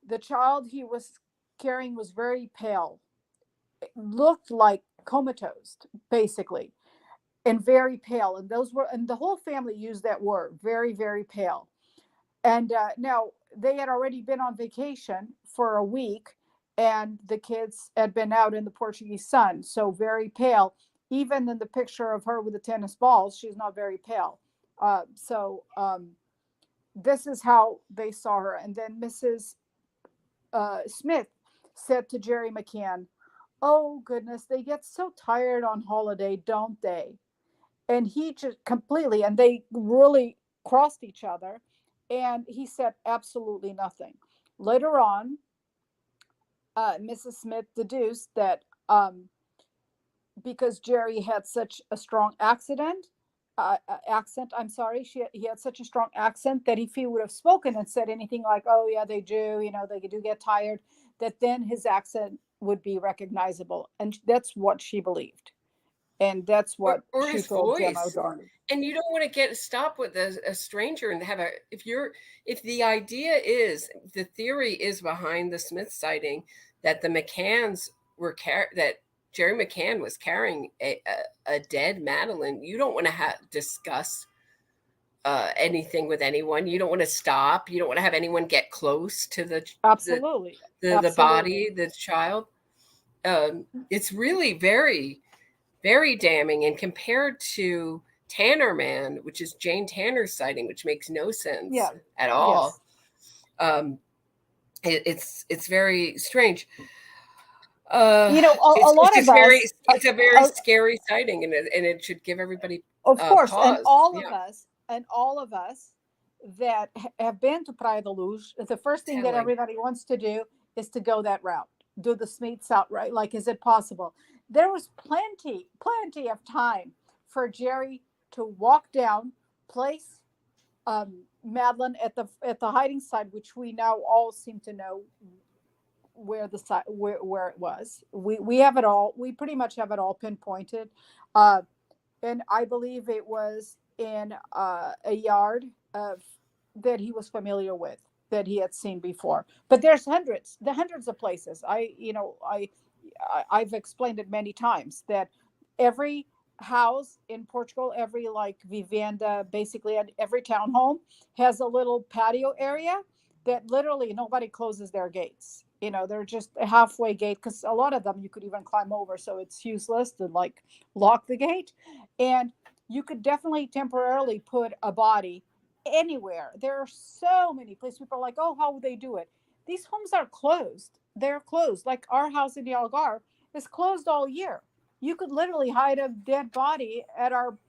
the child he was carrying was very pale, it looked like comatose, basically, and very pale. And those were, and the whole family used that word, very, very pale. And now they had already been on vacation for a week, and the kids had been out in the Portuguese sun, so very pale. Even in the picture of her with the tennis balls, she's not very pale. This is how they saw her. And then Mrs. Smith said to Jerry McCann, "Oh, goodness, they get so tired on holiday, don't they?" And he just completely, and they really crossed each other. And he said absolutely nothing. Later on, Mrs. Smith deduced that because Jerry had such a strong accent, I'm sorry, he had such a strong accent that if he would have spoken and said anything like, "Oh yeah, they do, they do get tired," that then his accent would be recognizable. And that's what she believed. And that's what or she his told Gemma voice. O'Donnell. And you don't want to get stopped with a stranger and have if the idea is, the theory is behind the Smith sighting, that the McCanns that Jerry McCann was carrying a dead Madeleine, you don't want to discuss anything with anyone. You don't want to stop. You don't want to have anyone get close to Absolutely. the body, the child. It's really very, very damning. And compared to Tanner Man, which is Jane Tanner's sighting, which makes no sense at all. Yes. It's very strange. A lot of us. It's a very scary sighting, and it should give everybody of course pause. And all of us that have been to Praia da Luz, the first thing that everybody wants to do is to go that route, do the Smiths out, right? Like, is it possible? There was plenty of time for Jerry to walk down, place Madeleine at the hiding site, which we now all seem to know where the site where it was. We have it all. We pretty much have it all pinpointed. And I believe it was in a yard that he was familiar with, that he had seen before. But there's hundreds of places. I've explained it many times that every house in Portugal, every like vivenda, basically every townhome has a little patio area that literally nobody closes their gates. They're just a halfway gate, because a lot of them you could even climb over, so it's useless to like lock the gate. And you could definitely temporarily put a body anywhere. There are so many places. People are like, "Oh, how would they do it?" These homes are closed. They're closed. Like our house in the Algarve is closed all year. You could literally hide a dead body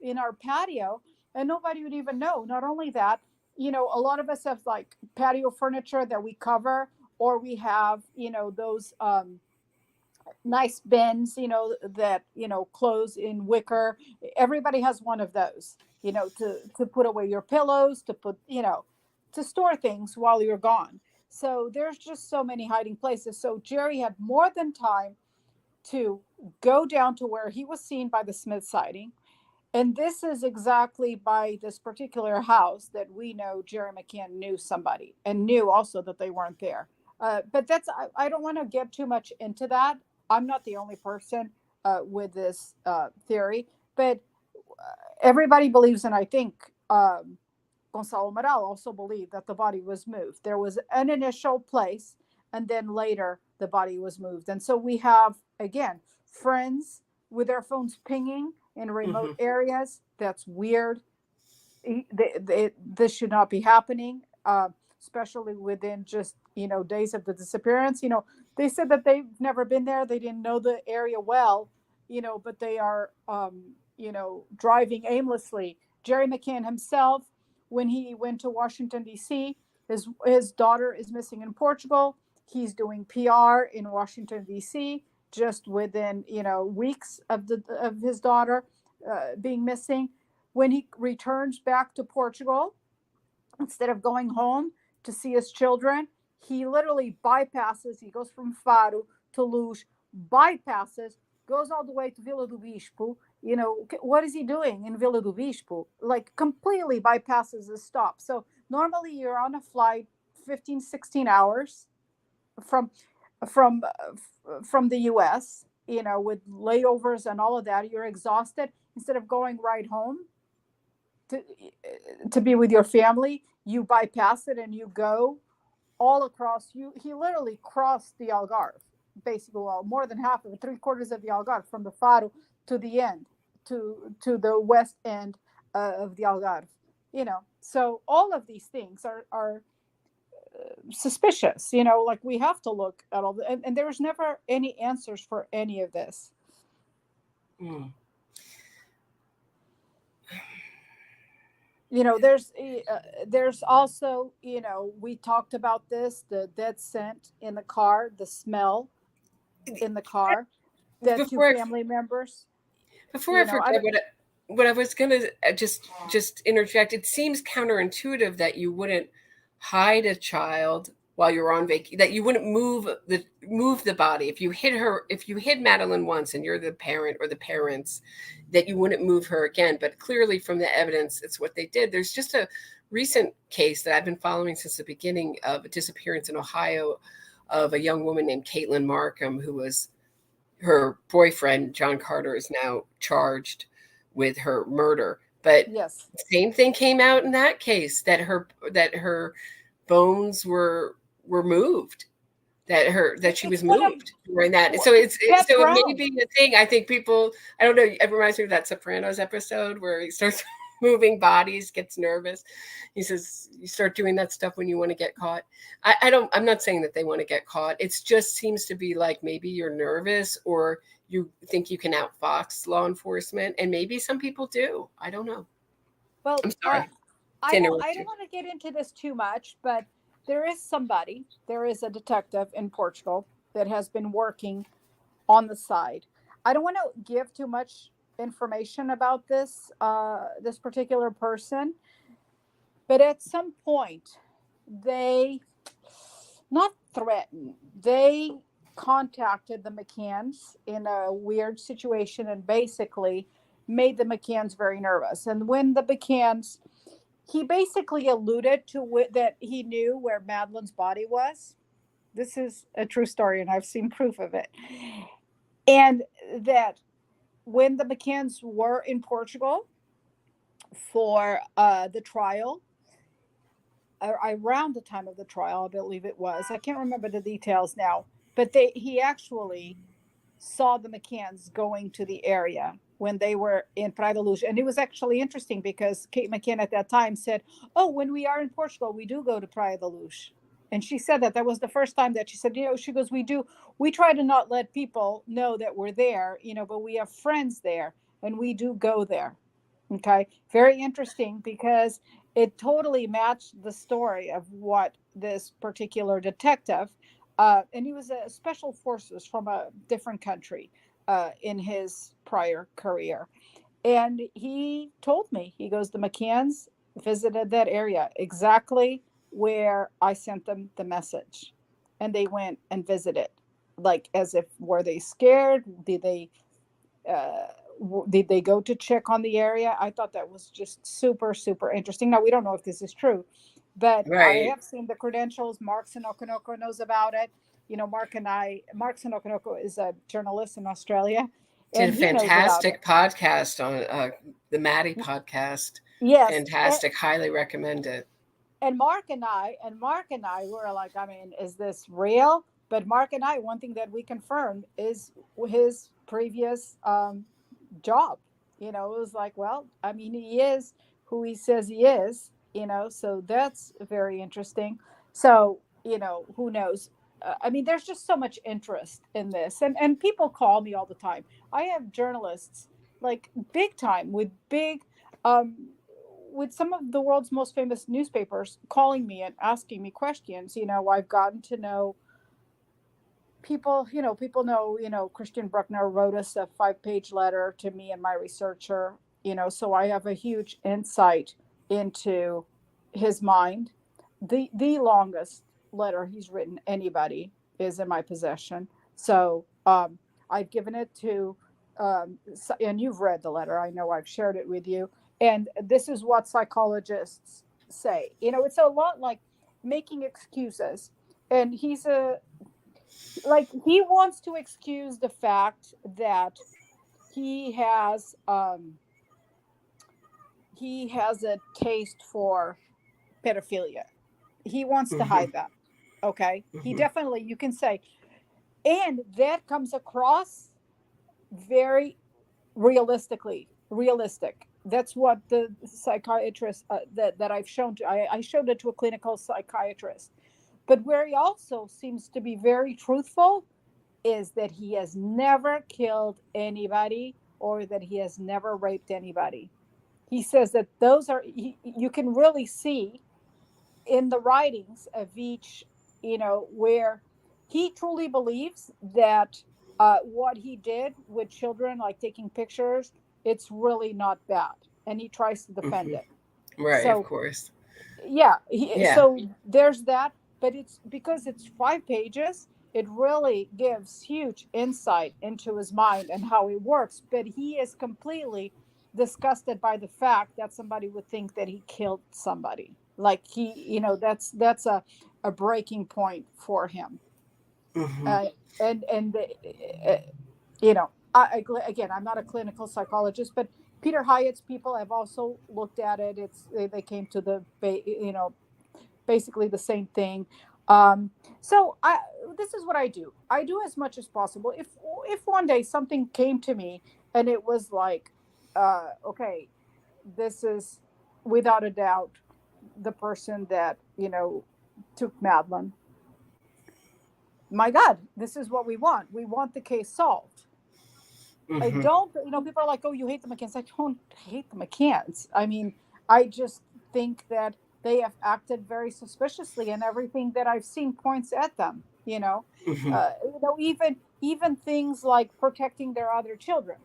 in our patio, and nobody would even know. Not only that, a lot of us have like patio furniture that we cover, or we have, those nice bins, that, close in wicker. Everybody has one of those, to put away your pillows, to put, to store things while you're gone. So there's just so many hiding places. So Jerry had more than time to go down to where he was seen by the Smith sighting. And this is exactly by this particular house that we know Jerry McCann knew somebody, and knew also that they weren't there. But I don't want to get too much into that. I'm not the only person with this theory, but everybody believes, and I think Gonçalo Amaral also believed that the body was moved. There was an initial place, and then later the body was moved. And so we have, again, friends with their phones pinging in remote areas. That's weird. This should not be happening, especially within just, days of the disappearance. They said that they've never been there. They didn't know the area well, but they are, driving aimlessly. Jerry McCann himself, when he went to Washington, D.C., his daughter is missing in Portugal. He's doing PR in Washington, D.C., just within, weeks of his daughter being missing. when he returns back to Portugal, instead of going home to see his children, he literally bypasses. He goes from Faro to Luz, bypasses, goes all the way to Vila do Bispo. What is he doing in Vila do Bispo? Like completely bypasses the stop. So normally you're on a flight 15, 16 hours from from from the US, with layovers and all of that. You're exhausted. Instead of going right home to to be with your family, you bypass it and you go all across. He literally crossed the Algarve, basically, well, more than half of it, three-quarters of the Algarve, from the Faro to the end, to the west end of the Algarve. So all of these things are suspicious. Like we have to look at all and there was never any answers for any of this. Mm. There's also, we talked about this, the dead scent in the car, the smell in the car, that two family members. Before I forget, what I was going to just interject, it seems counterintuitive that you wouldn't hide a child while you're on vacation, that you wouldn't move the body. If you hid Madeleine once and you're the parent or the parents, that you wouldn't move her again. But clearly from the evidence, it's what they did. There's just a recent case that I've been following since the beginning of a disappearance in Ohio of a young woman named Caitlin Markham, who was her boyfriend, John Carter, is now charged with her murder. But yes, the same thing came out in that case, that her bones were moved, that she was moved during that. So it may be the thing. I think people, I don't know, it reminds me of that Sopranos episode where he starts moving bodies, gets nervous. He says, you start doing that stuff when you want to get caught. I'm not saying that they want to get caught. It just seems to be like maybe you're nervous or you think you can outfox law enforcement, and maybe some people do. I don't know. Well, I'm sorry. I don't want to get into this too much, but there is a detective in Portugal that has been working on the side. I don't want to give too much information about this particular person, but at some point they not threatened, they contacted the McCanns in a weird situation and basically made the McCanns very nervous. And when the McCanns, he basically alluded to that he knew where Madeleine's body was. This is a true story, and I've seen proof of it. And that when the McCanns were in Portugal for the trial, around the time of the trial, I believe it was, I can't remember the details now, but he actually saw the McCanns going to the area when they were in Praia da Luz. And it was actually interesting because Kate McCann at that time said, oh, when we are in Portugal, we do go to Praia da Luz. And she said that was the first time that she said, she goes, we try to not let people know that we're there, but we have friends there and we do go there. Okay. Very interesting, because it totally matched the story of what this particular detective, and he was a special forces from a different country in his prior career. And he told me, he goes, the McCanns visited that area exactly where I sent them the message. And they went and visited, like as if, were they scared? Did they go to check on the area? I thought that was just super, super interesting. Now, we don't know if this is true, but right. I have seen the credentials. Mark Sinokonoko knows about it. Mark Sinokonoko is a journalist in Australia. Did a fantastic podcast on the Maddie podcast. Yes. Fantastic. Highly recommend it. And Mark and I were like, is this real? But Mark and I, one thing that we confirmed is his previous job. It was like, well, he is who he says he is, so that's very interesting. So, who knows? There's just so much interest in this, and people call me all the time. I have journalists, like big time, with some of the world's most famous newspapers calling me and asking me questions. I've gotten to know people know, Christian Bruckner wrote us a 5-page letter to me and my researcher, so I have a huge insight into his mind. The longest letter he's written anybody is in my possession. So I've given it to, and you've read the letter. I know I've shared it with you. And this is what psychologists say. It's a lot like making excuses. And he wants to excuse the fact that he has he has a taste for pedophilia. He wants to Hmm. hide that. Okay. He Hmm. definitely, you can say, and that comes across very realistic. That's what the psychiatrist that I've shown to, I showed it to a clinical psychiatrist. But where he also seems to be very truthful is that he has never killed anybody or that he has never raped anybody. He says that those are, you can really see in the writings of each, where he truly believes that what he did with children, like taking pictures, it's really not bad. And he tries to defend Hmm. it. Right, of So, course. yeah, Yeah. so there's that. But it's because it's 5 pages, it really gives huge insight into his mind and how he works. But he is completely disgusted by the fact that somebody would think that he killed somebody. Like that's a breaking point for him. Hmm. And you know, again, I'm not a clinical psychologist, but Peter Hyatt's people have also looked at it. They came to basically the same thing. Um, so this is what I do. I do as much as possible. If one day something came to me and it was like, okay, this is without a doubt the person that took Madeline. My God, this is what we want. We want the case solved. I Hmm. don't, people are like, oh, you hate the McCanns. I don't hate the McCanns. I mean, I just think that they have acted very suspiciously, and everything that I've seen points at them. Hmm. Even things like protecting their other children.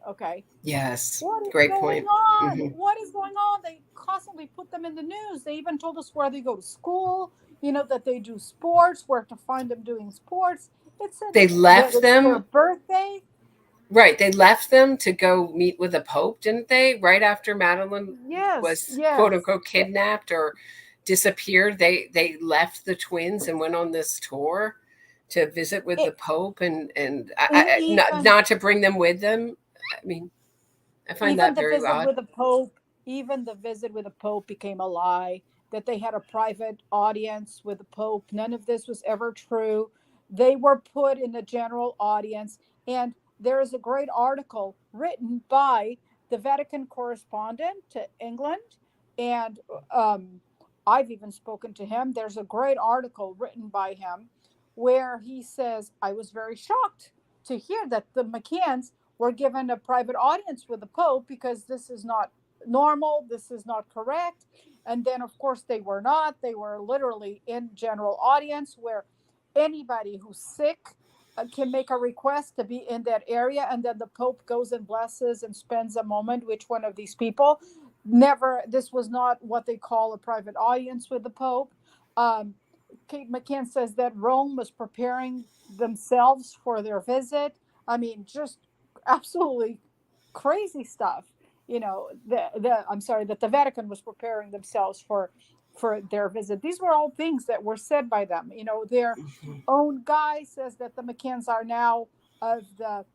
Okay, Yes. what is Great going point. on? Hmm. What is going on? They constantly put them in the news. They even told us where they go to school. That they do sports, where to find them doing sports. It's They that left it's their them. birthday. Right. They left them to go meet with the Pope, didn't they? Right after Madeline Yes, was quote yes. unquote kidnapped or disappeared, they left the twins and went on this tour to visit with the It, Pope and even not to bring them with them. I mean, I find even that the very visit odd. with the Pope, even the visit with the Pope became a lie. That they had a private audience with the Pope. None of this was ever true. They were put in the general audience, and there is a great article written by the Vatican correspondent to England, and I've even spoken to him. There's a great article written by him where he says, I was very shocked to hear that the McCanns were given a private audience with the Pope because this is not normal, this is not correct. And then, of course, they were not. They were literally in general audience where anybody who's sick can make a request to be in that area, and then the Pope goes and blesses and spends a moment with one of these people. Never, this was not what they call a private audience with the Pope. Um, Kate McCann says that Rome was preparing themselves for their visit. I mean, just absolutely crazy stuff. I'm sorry, that the Vatican was preparing themselves for their visit. These were all things that were said by them. Their Hmm. own guy says that the McCanns are now of the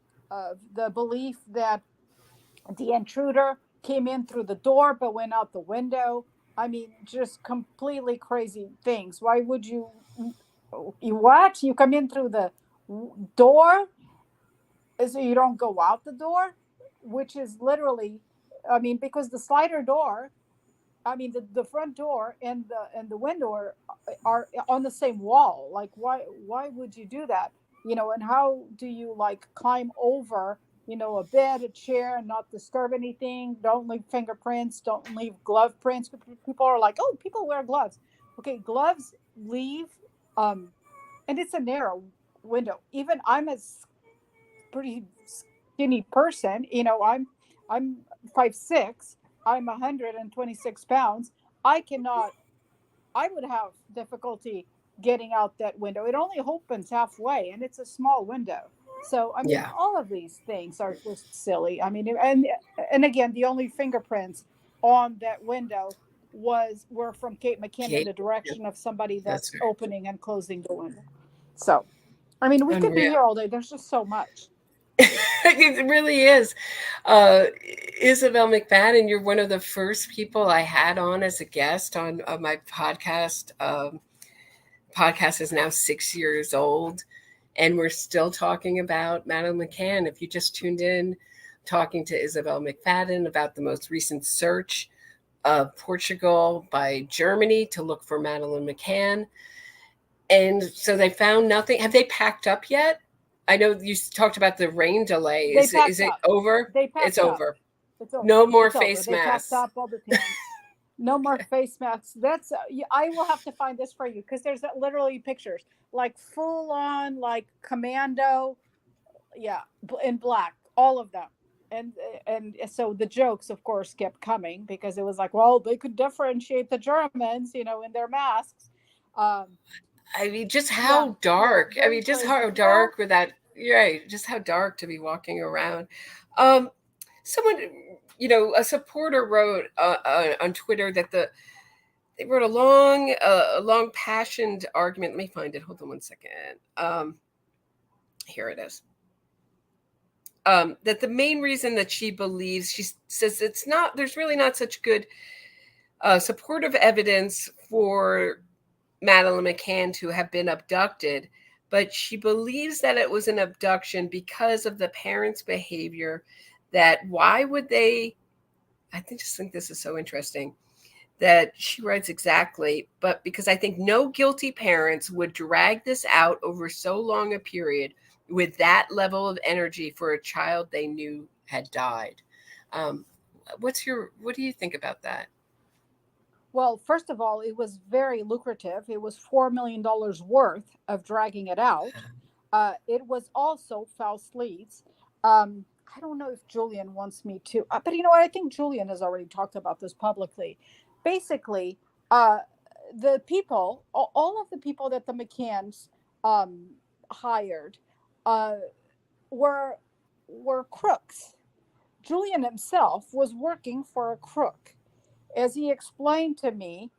belief that the intruder came in through the door but went out the window. I mean, just completely crazy things. Why would you what? You come in through the door so you don't go out the door, which is literally, I mean, because the slider door, I mean, the front door and the window are on the same wall. Like, why would you do that? And how do you like climb over, a bed, a chair, and not disturb anything? Don't leave fingerprints. Don't leave glove prints. People are like, oh, people wear gloves. Okay, gloves leave, um, and it's a narrow window. Even I'm a pretty skinny person. I'm 5'6". I'm 126 pounds. I would have difficulty getting out that window. It only opens halfway and it's a small window. So, I mean, Yeah. all of these things are just silly. I mean, and again, the only fingerprints on that window were from Kate McKinnon in Kate. the direction of somebody That's that's right. opening and closing the window. So, I mean, we could be Unreal. here all day. There's just so much. It really is. Uh, Isabelle McFadden, you're one of the first people I had on as a guest on my podcast. Podcast is now 6 years old, and we're still talking about Madeleine McCann. If you just tuned in, talking to Isabelle McFadden about the most recent search of Portugal by Germany to look for Madeleine McCann. And so they found nothing. Have they packed up yet? I know you talked about the rain delay. They Is packed it up. over? They It's packed up. over. It's over. No more It's over. face They packed masks. up all the things. No more face masks. That's I will have to find this for you because there's literally pictures like full on like commando, yeah, in black, all of them. And so the jokes, of course, kept coming because it was like, well, they could differentiate the Germans, in their masks. Um, I mean, just yeah, how yeah, dark. I very mean, just crazy. how Well, dark with that. Right. Just how dark to be walking around. Um, someone, a supporter wrote on Twitter that they wrote a long, passioned argument. Let me find it. Hold on one second. Here it is. That the main reason that she believes, she says there's really not such good supportive evidence for Madeleine McCann to have been abducted, but she believes that it was an abduction because of the parents' behavior. That why would they? Just think this is so interesting that she writes exactly, but because I think no guilty parents would drag this out over so long a period with that level of energy for a child they knew had died. Um, what do you think about that? well, first of all, it was very lucrative. It was $4 million worth of dragging it out. It was also false leads. I don't know if Julian wants me to, but you know what? I think Julian has already talked about this publicly. Basically, uh, the people, all of the people that the McCanns um, hired, uh, were crooks. Julian himself was working for a crook, as he explained to me.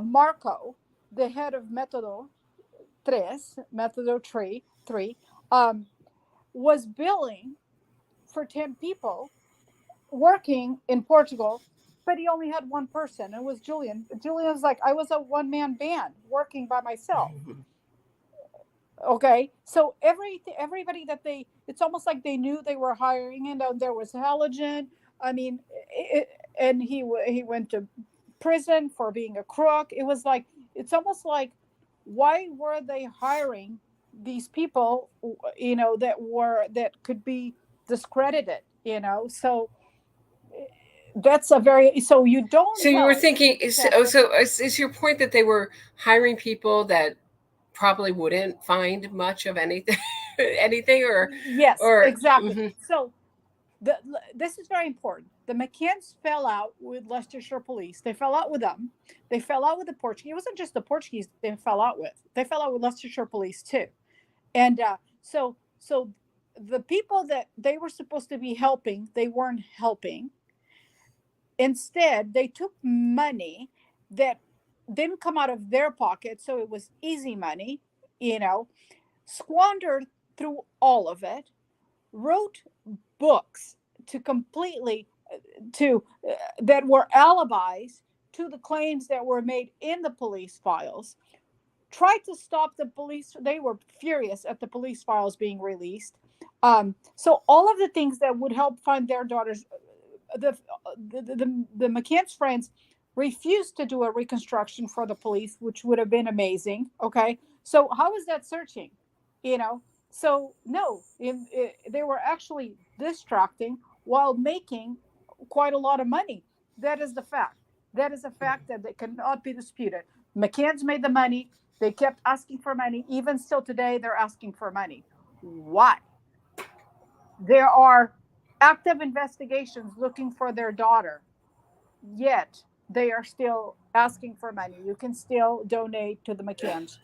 Marco, the head of Metodo 3, um, was billing for 10 people working in Portugal, but he only had one person. It was Julian. Julian was like, I was a one-man band working by myself. Okay, so everybody that it's almost like they knew they were hiring, and there was halogen. I mean, and he went to prison for being a crook. It was like, it's almost like, why were they hiring these people, that could be discredited, so that's a very, so you don't So you were help thinking, the cancer. is your point that they were hiring people that probably wouldn't find much of anything, anything, Yes, exactly. mhm. So the this is very important. The McCanns fell out with Leicestershire police. They fell out with them. They fell out with the Portuguese. It wasn't just the Portuguese they fell out with. They fell out with Leicestershire police too. And so the people that they were supposed to be helping, they weren't helping. Instead, they took money that didn't come out of their pocket, so it was easy money, squandered through all of it, wrote books to completely to that were alibis to the claims that were made in the police files, tried to stop the police. They were furious at the police files being released. So all of the things that would help find their daughters, the McCann's friends refused to do a reconstruction for the police, which would have been amazing. Okay, so how is that searching? You know, so no, they were actually distracting while making quite a lot of money. That is the fact. That is a fact that cannot be disputed. McCann's made the money. They kept asking for money. Even still today, they're asking for money. Why? There are active investigations looking for their daughter, yet they are still asking for money. You can still donate to the McCanns.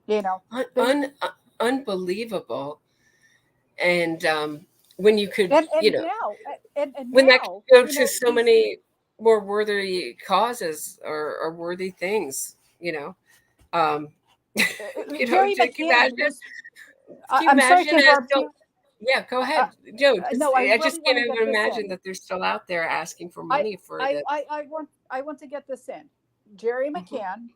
You know, Un- they un- unbelievable. And when you could, and now when that could go you to know so these many more worthy causes or worthy things, um, Jerry can you McCann imagine? was. Can you I'm sorry to imagine interrupt still? you. Yeah, go Uh, ahead. No, just no, I I just really want can't to get even this imagine in. that they're still out there asking for I money for this. I want to get this in. Jerry Mhm. McCann,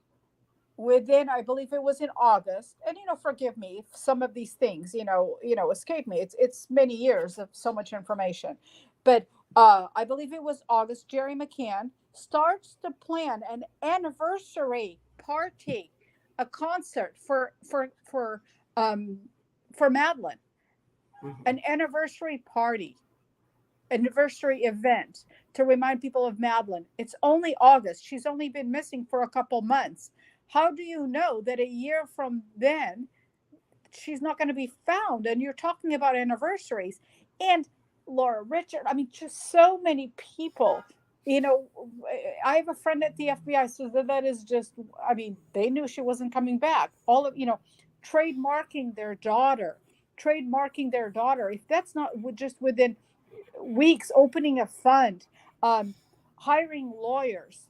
within, I believe it was in August, and forgive me if some of these things escape me. It's many years of so much information, but I believe it was August. Jerry McCann starts to plan an anniversary party, a concert um for Madeline, Mhm. an anniversary party, anniversary event to remind people of Madeline. It's only August. She's only been missing for a couple months. How do you know that a year from then she's not going to be found? And you're talking about anniversaries. And Laura Richard, I mean, just so many people. You know, I have a friend at the FBI, so that is just, I mean, they knew she wasn't coming back. All of, trademarking their daughter, trademarking their daughter. If that's not just within weeks, opening a fund, um, hiring lawyers.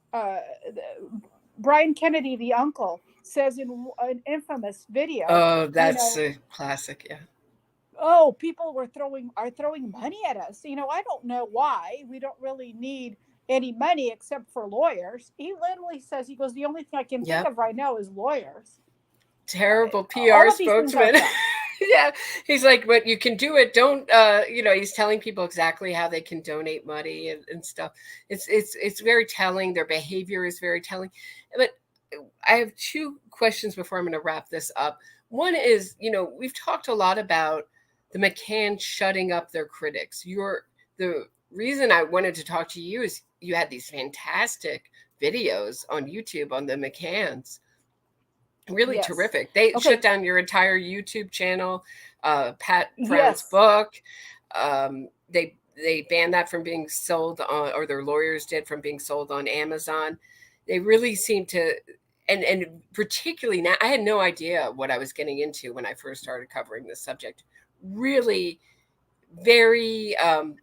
Brian Kennedy, the uncle, says in an infamous video, Oh, you that's know, a classic. Yeah. oh, people are throwing money at us. I don't know why. We don't really need any money except for lawyers. He literally says, he goes, the only thing I can think Yep. of right now is lawyers. Terrible PR All of these things are spokesman. fact. Yeah, he's like, but you can do it. Don't he's telling people exactly how they can donate money and stuff. It's very telling. Their behavior is very telling. But I have two questions before I'm going to wrap this up. One is, we've talked a lot about the McCann shutting up their critics. The reason I wanted to talk to you is you had these fantastic videos on YouTube on the McCanns, really Yes. terrific. They shut Okay. down your entire YouTube channel. Patron's Yes. book. They banned that from being sold on, or their lawyers did, from being sold on Amazon. They really seem to, and particularly now, I had no idea what I was getting into when I first started covering this subject. Really, very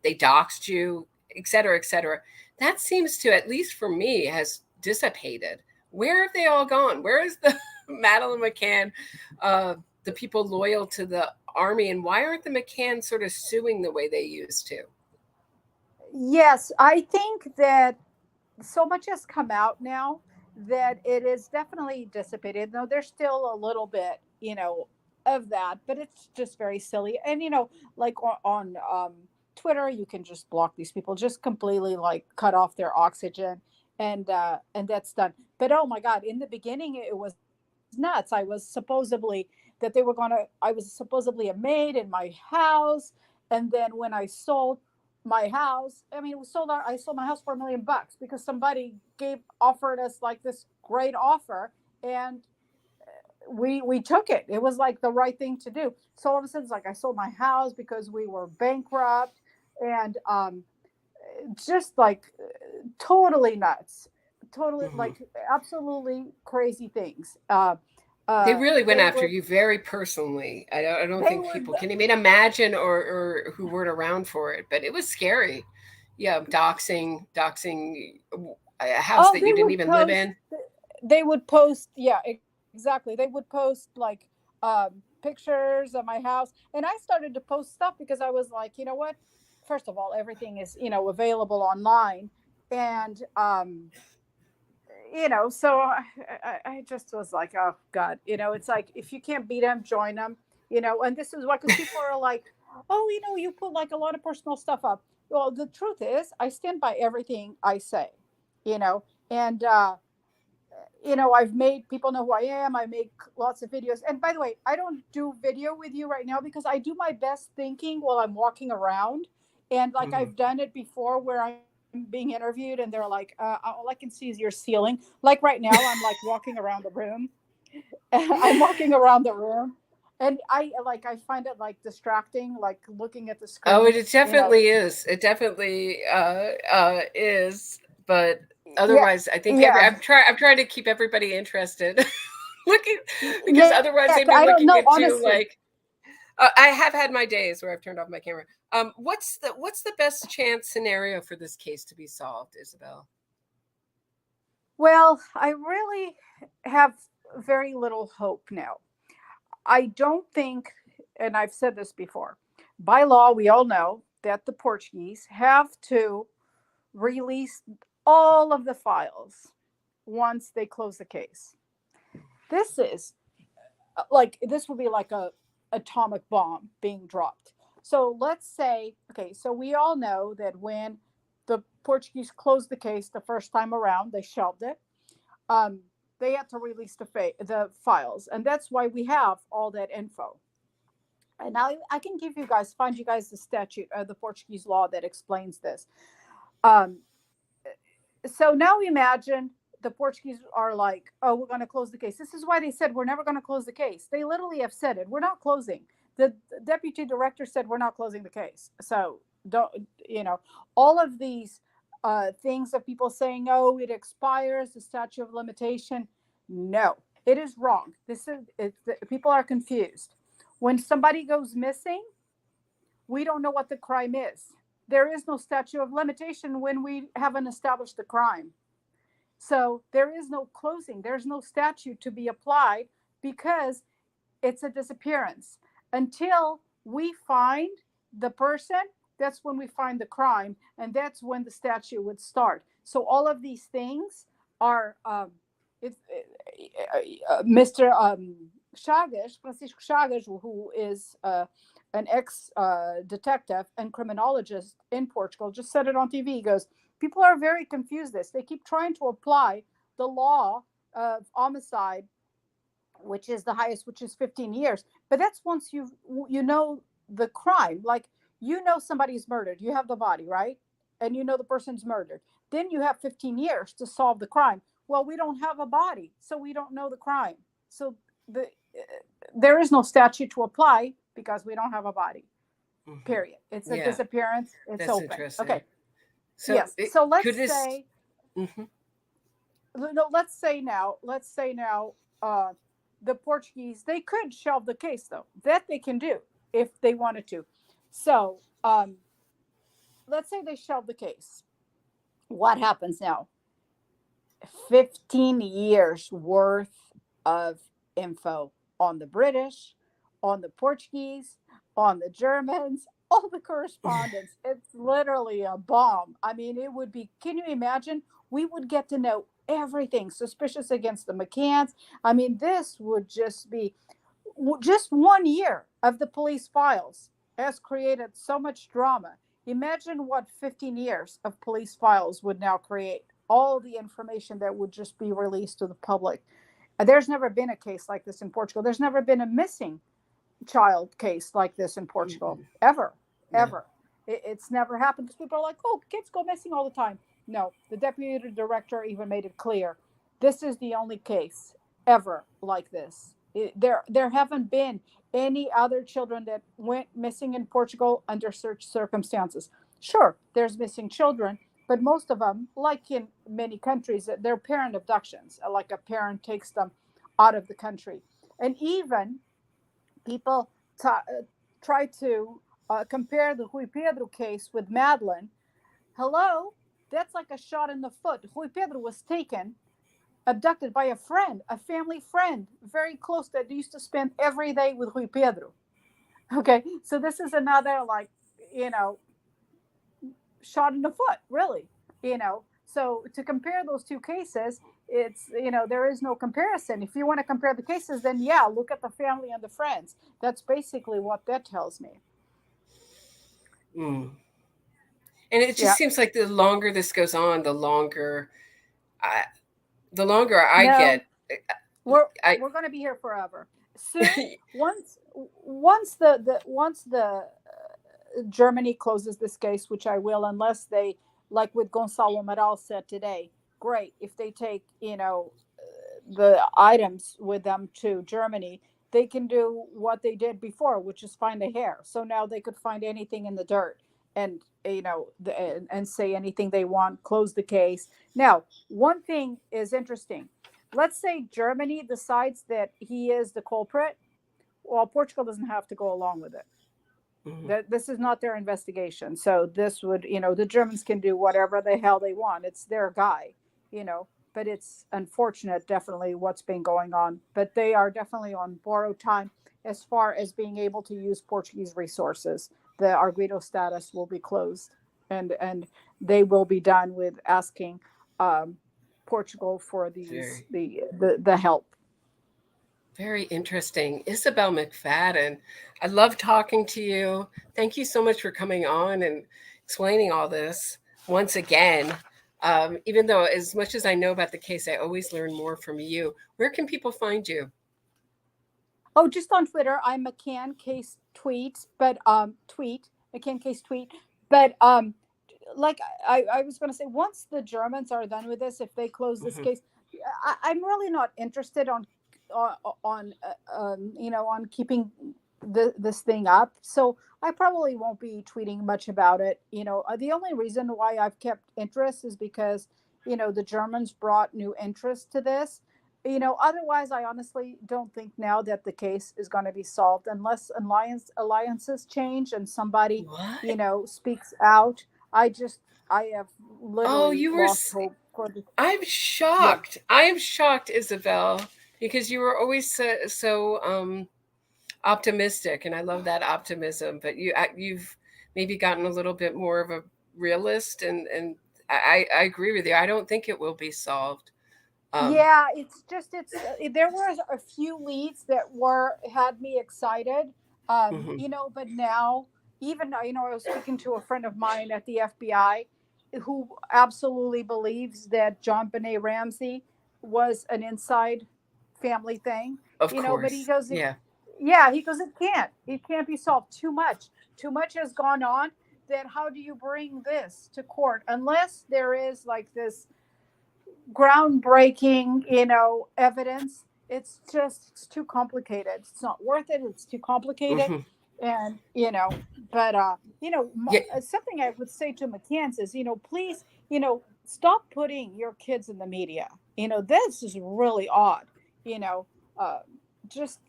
they doxed you, et cetera, et cetera. That seems to, at least for me, has dissipated. Where have they all gone? Where is the Madeleine McCann, uh, the people loyal to the army, and why aren't the McCann sort of suing the way they used to? Yes, I think that so much has come out now that it is definitely dissipated. Though there's still a little bit, of that, but it's just very silly. And like on Twitter, you can just block these people, just completely like cut off their oxygen, and that's done. But oh my God, in the beginning, it was nuts. I was supposedly a maid in my house, and then when I sold my house, I mean, it was sold out. I sold my house for $1 million because somebody offered us like this great offer, and we took it. It was like the right thing to do. So all of a sudden, it's like I sold my house because we were bankrupt, and just like totally nuts, totally Mhm. like absolutely crazy things. They really went They after would you very personally. I don't they think would people can even imagine, or who weren't around for it, but it was scary. Yeah, doxing a house oh that you didn't even live in. they would post, yeah, exactly, they would post like pictures of my house, and I started to post stuff because I was like, you know what, first of all, everything is available online, and so I just was like, oh God, it's like, if you can't beat them, join them, and this is why, because people are like, oh, you put like a lot of personal stuff up. Well, the truth is, I stand by everything I say, you know, and I've made people know who I am. I make lots of videos. And by the way, I don't do video with you right now because I do my best thinking while I'm walking around. And like Mhm. I've done it before where I'm being interviewed and they're like, all I can see is your ceiling. Like right now, I'm like walking around the room. I'm walking around the room. And I find it like distracting, like looking at the Oh, screen, it you know. definitely is. It definitely is. But Yeah, otherwise, I think yeah, I'm trying to keep everybody interested, looking, because yeah. otherwise they'd be I don't looking know, into honestly. like. I have had my days where I've turned off my camera. What's the best chance scenario for this case to be solved, Isabel? Well, I really have very little hope now. I don't think, and I've said this before, by law, we all know that the Portuguese have to release all of the files once they close the case. This is like, this will be like a atomic bomb being dropped. So let's say, okay, so we all know that when the Portuguese closed the case the first time around, they shelved it. Um, they had to release the files, and that's why we have all that info. And now I can find you guys the statute, the Portuguese law that explains this. Um, so now imagine the Portuguese are like, oh, we're going to close the case. This is why they said we're never going to close the case. They literally have said it. We're not closing. The deputy director said we're not closing the case. So don't, you know, all of these things of people saying, oh, it expires, the statute of limitation. No, it is wrong. People are confused. When somebody goes missing, we don't know what the crime is. There is no statute of limitation when we haven't established the crime. So there is no closing, there's no statute to be applied because it's a disappearance. Until we find the person, that's when we find the crime, and that's when the statute would start. So all of these things are Mr. Chagas, Francisco Chagas, who is an ex detective and criminologist in Portugal, just said it on TV. He goes, people are very confused. They keep trying to apply the law of homicide, which is the highest, which is 15 years. But that's once you know the crime. Like, you know somebody's murdered, you have the body, right? And you know the person's murdered. Then you have 15 years to solve the crime. Well, we don't have a body, so we don't know the crime. So there is no statute to apply because we don't have a body. Mm-hmm. Period. It's a Yeah, disappearance. It's that's open. interesting. Okay. So Yes. So let's could this? say Mm-hmm. no, let's say now uh, the Portuguese, they could shelve the case, though. That they can do if they wanted to. So let's say they shelve the case. What happens now? 15 years worth of info on the British, on the Portuguese, on the Germans, all the correspondence. It's literally a bomb. I mean, it would be, can you imagine? We would get to know everything suspicious against the McCanns. I mean, this would just be just 1 year of the police files has created so much drama. Imagine what 15 years of police files would now create. All the information that would just be released to the public. There's never been a case like this in Portugal. There's never been a missing child case like this in Portugal, Mm-hmm. ever, No. ever. It's never happened because people are like, oh, kids go missing all the time. No, the deputy director even made it clear. This is the only case ever like this. There haven't been any other children that went missing in Portugal under such circumstances. Sure, there's missing children, but most of them, like in many countries, they're parent abductions. Like a parent takes them out of the country, and even people try to compare the Rui Pedro case with Madeleine. Hello, that's like a shot in the foot. Rui Pedro was taken, abducted by a friend, a family friend, very close, that used to spend every day with Rui Pedro. Okay, so this is another, like, you know, shot in the foot, really. So to compare those two cases, it's, there is no comparison. If you want to compare the cases, then yeah, look at the family and the friends. That's basically what that tells me. Mm. And it just Yeah. seems like the longer this goes on, I, the longer I No, get, we're I. we're going to be here forever. Soon, once the Germany closes this case, which I will, unless they, like with Gonzalo Amaral said today, great if they take, the items with them to Germany. they can do what they did before, which is find a hair. So now they could find anything in the dirt and, and say anything they want, close the case. Now, one thing is interesting. Let's say Germany decides that he is the culprit. Well, Portugal doesn't have to go along with it. That this is not their investigation. So this would, the Germans can do whatever the hell they want. It's their guy, but it's unfortunate, definitely, what's been going on. But they are definitely on borrowed time as far as being able to use Portuguese resources. The Arguido status will be closed, and they will be done with asking Portugal for the help. Very interesting. Isabelle McFadden, I love talking to you. Thank you so much for coming on and explaining all this once again. Even though as much as I know about the case, I always learn more from you. Where can people find you? Oh, just on Twitter. I'm McCann Case Tweet, but McCann Case Tweet. But like I was going to say, once the Germans are done with this, if they close this case, I'm really not interested on keeping this thing up. So I probably won't be tweeting much about it. The only reason why I've kept interest is because, the Germans brought new interest to this. Otherwise, I honestly don't think now that the case is going to be solved unless alliances change and somebody, speaks out. I have literally lost hope for the. I'm shocked. Yeah. I am shocked, Isabelle, because you were always so optimistic, and I love that optimism. But you've maybe gotten a little bit more of a realist, and I agree with you. I don't think it will be solved. Yeah, there were a few leads that had me excited, but now even I was speaking to a friend of mine at the FBI who absolutely believes that John Benet Ramsey was an inside family thing. Of course. But he goes, he goes, it can't be solved. Too much has gone on. Then how do you bring this to court unless there is like this groundbreaking, evidence? It's too complicated. It's not worth it. It's too complicated. And, but, something I would say to McCann's is, please, stop putting your kids in the media. This is really odd, just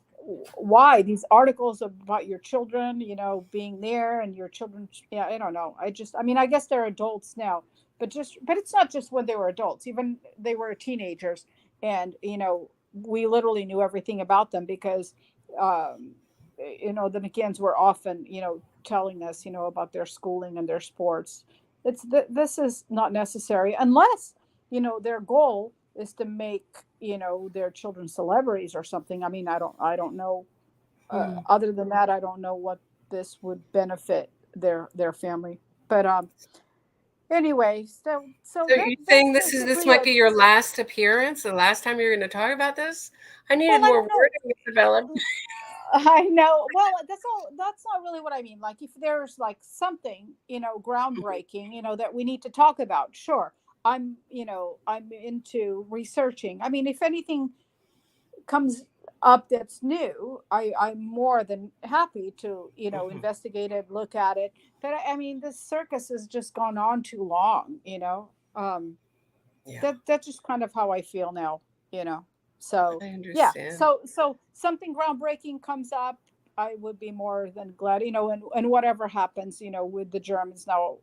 why these articles about your children, being there and your children. Yeah, I don't know. I guess they're adults now, but it's not just when they were adults, even they were teenagers. And, we literally knew everything about them because, the McCanns were often, telling us, about their schooling and their sports. This is not necessary unless, their goal is to make, their children celebrities or something. I mean, I don't know. Other than that, I don't know what this would benefit their family. But anyway, so you're saying this might be your last appearance, the last time you're going to talk about this? I needed more wording, Isabella. I know. Well, that's not really what I mean. Like if there's like something, groundbreaking, that we need to talk about, sure. I'm into researching. I mean, if anything comes up that's new, I'm more than happy to, investigate it, look at it. But I mean, this circus has just gone on too long, That's just kind of how I feel now, So yeah, so something groundbreaking comes up, I would be more than glad, and whatever happens, with the Germans now,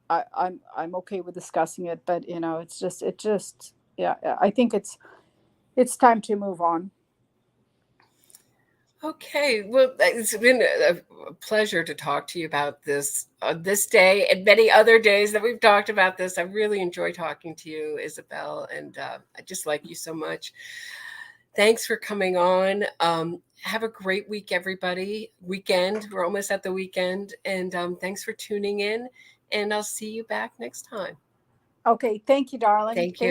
I'm okay with discussing it, but it's just yeah, I think it's time to move on. Okay, well, it's been a pleasure to talk to you about this this day and many other days that we've talked about this. I really enjoy talking to you, Isabelle, and I just like you so much. Thanks for coming on. Have a great week, everybody. Weekend. We're almost at the weekend, and thanks for tuning in. And I'll see you back next time. Okay, thank you, darling. Thank you.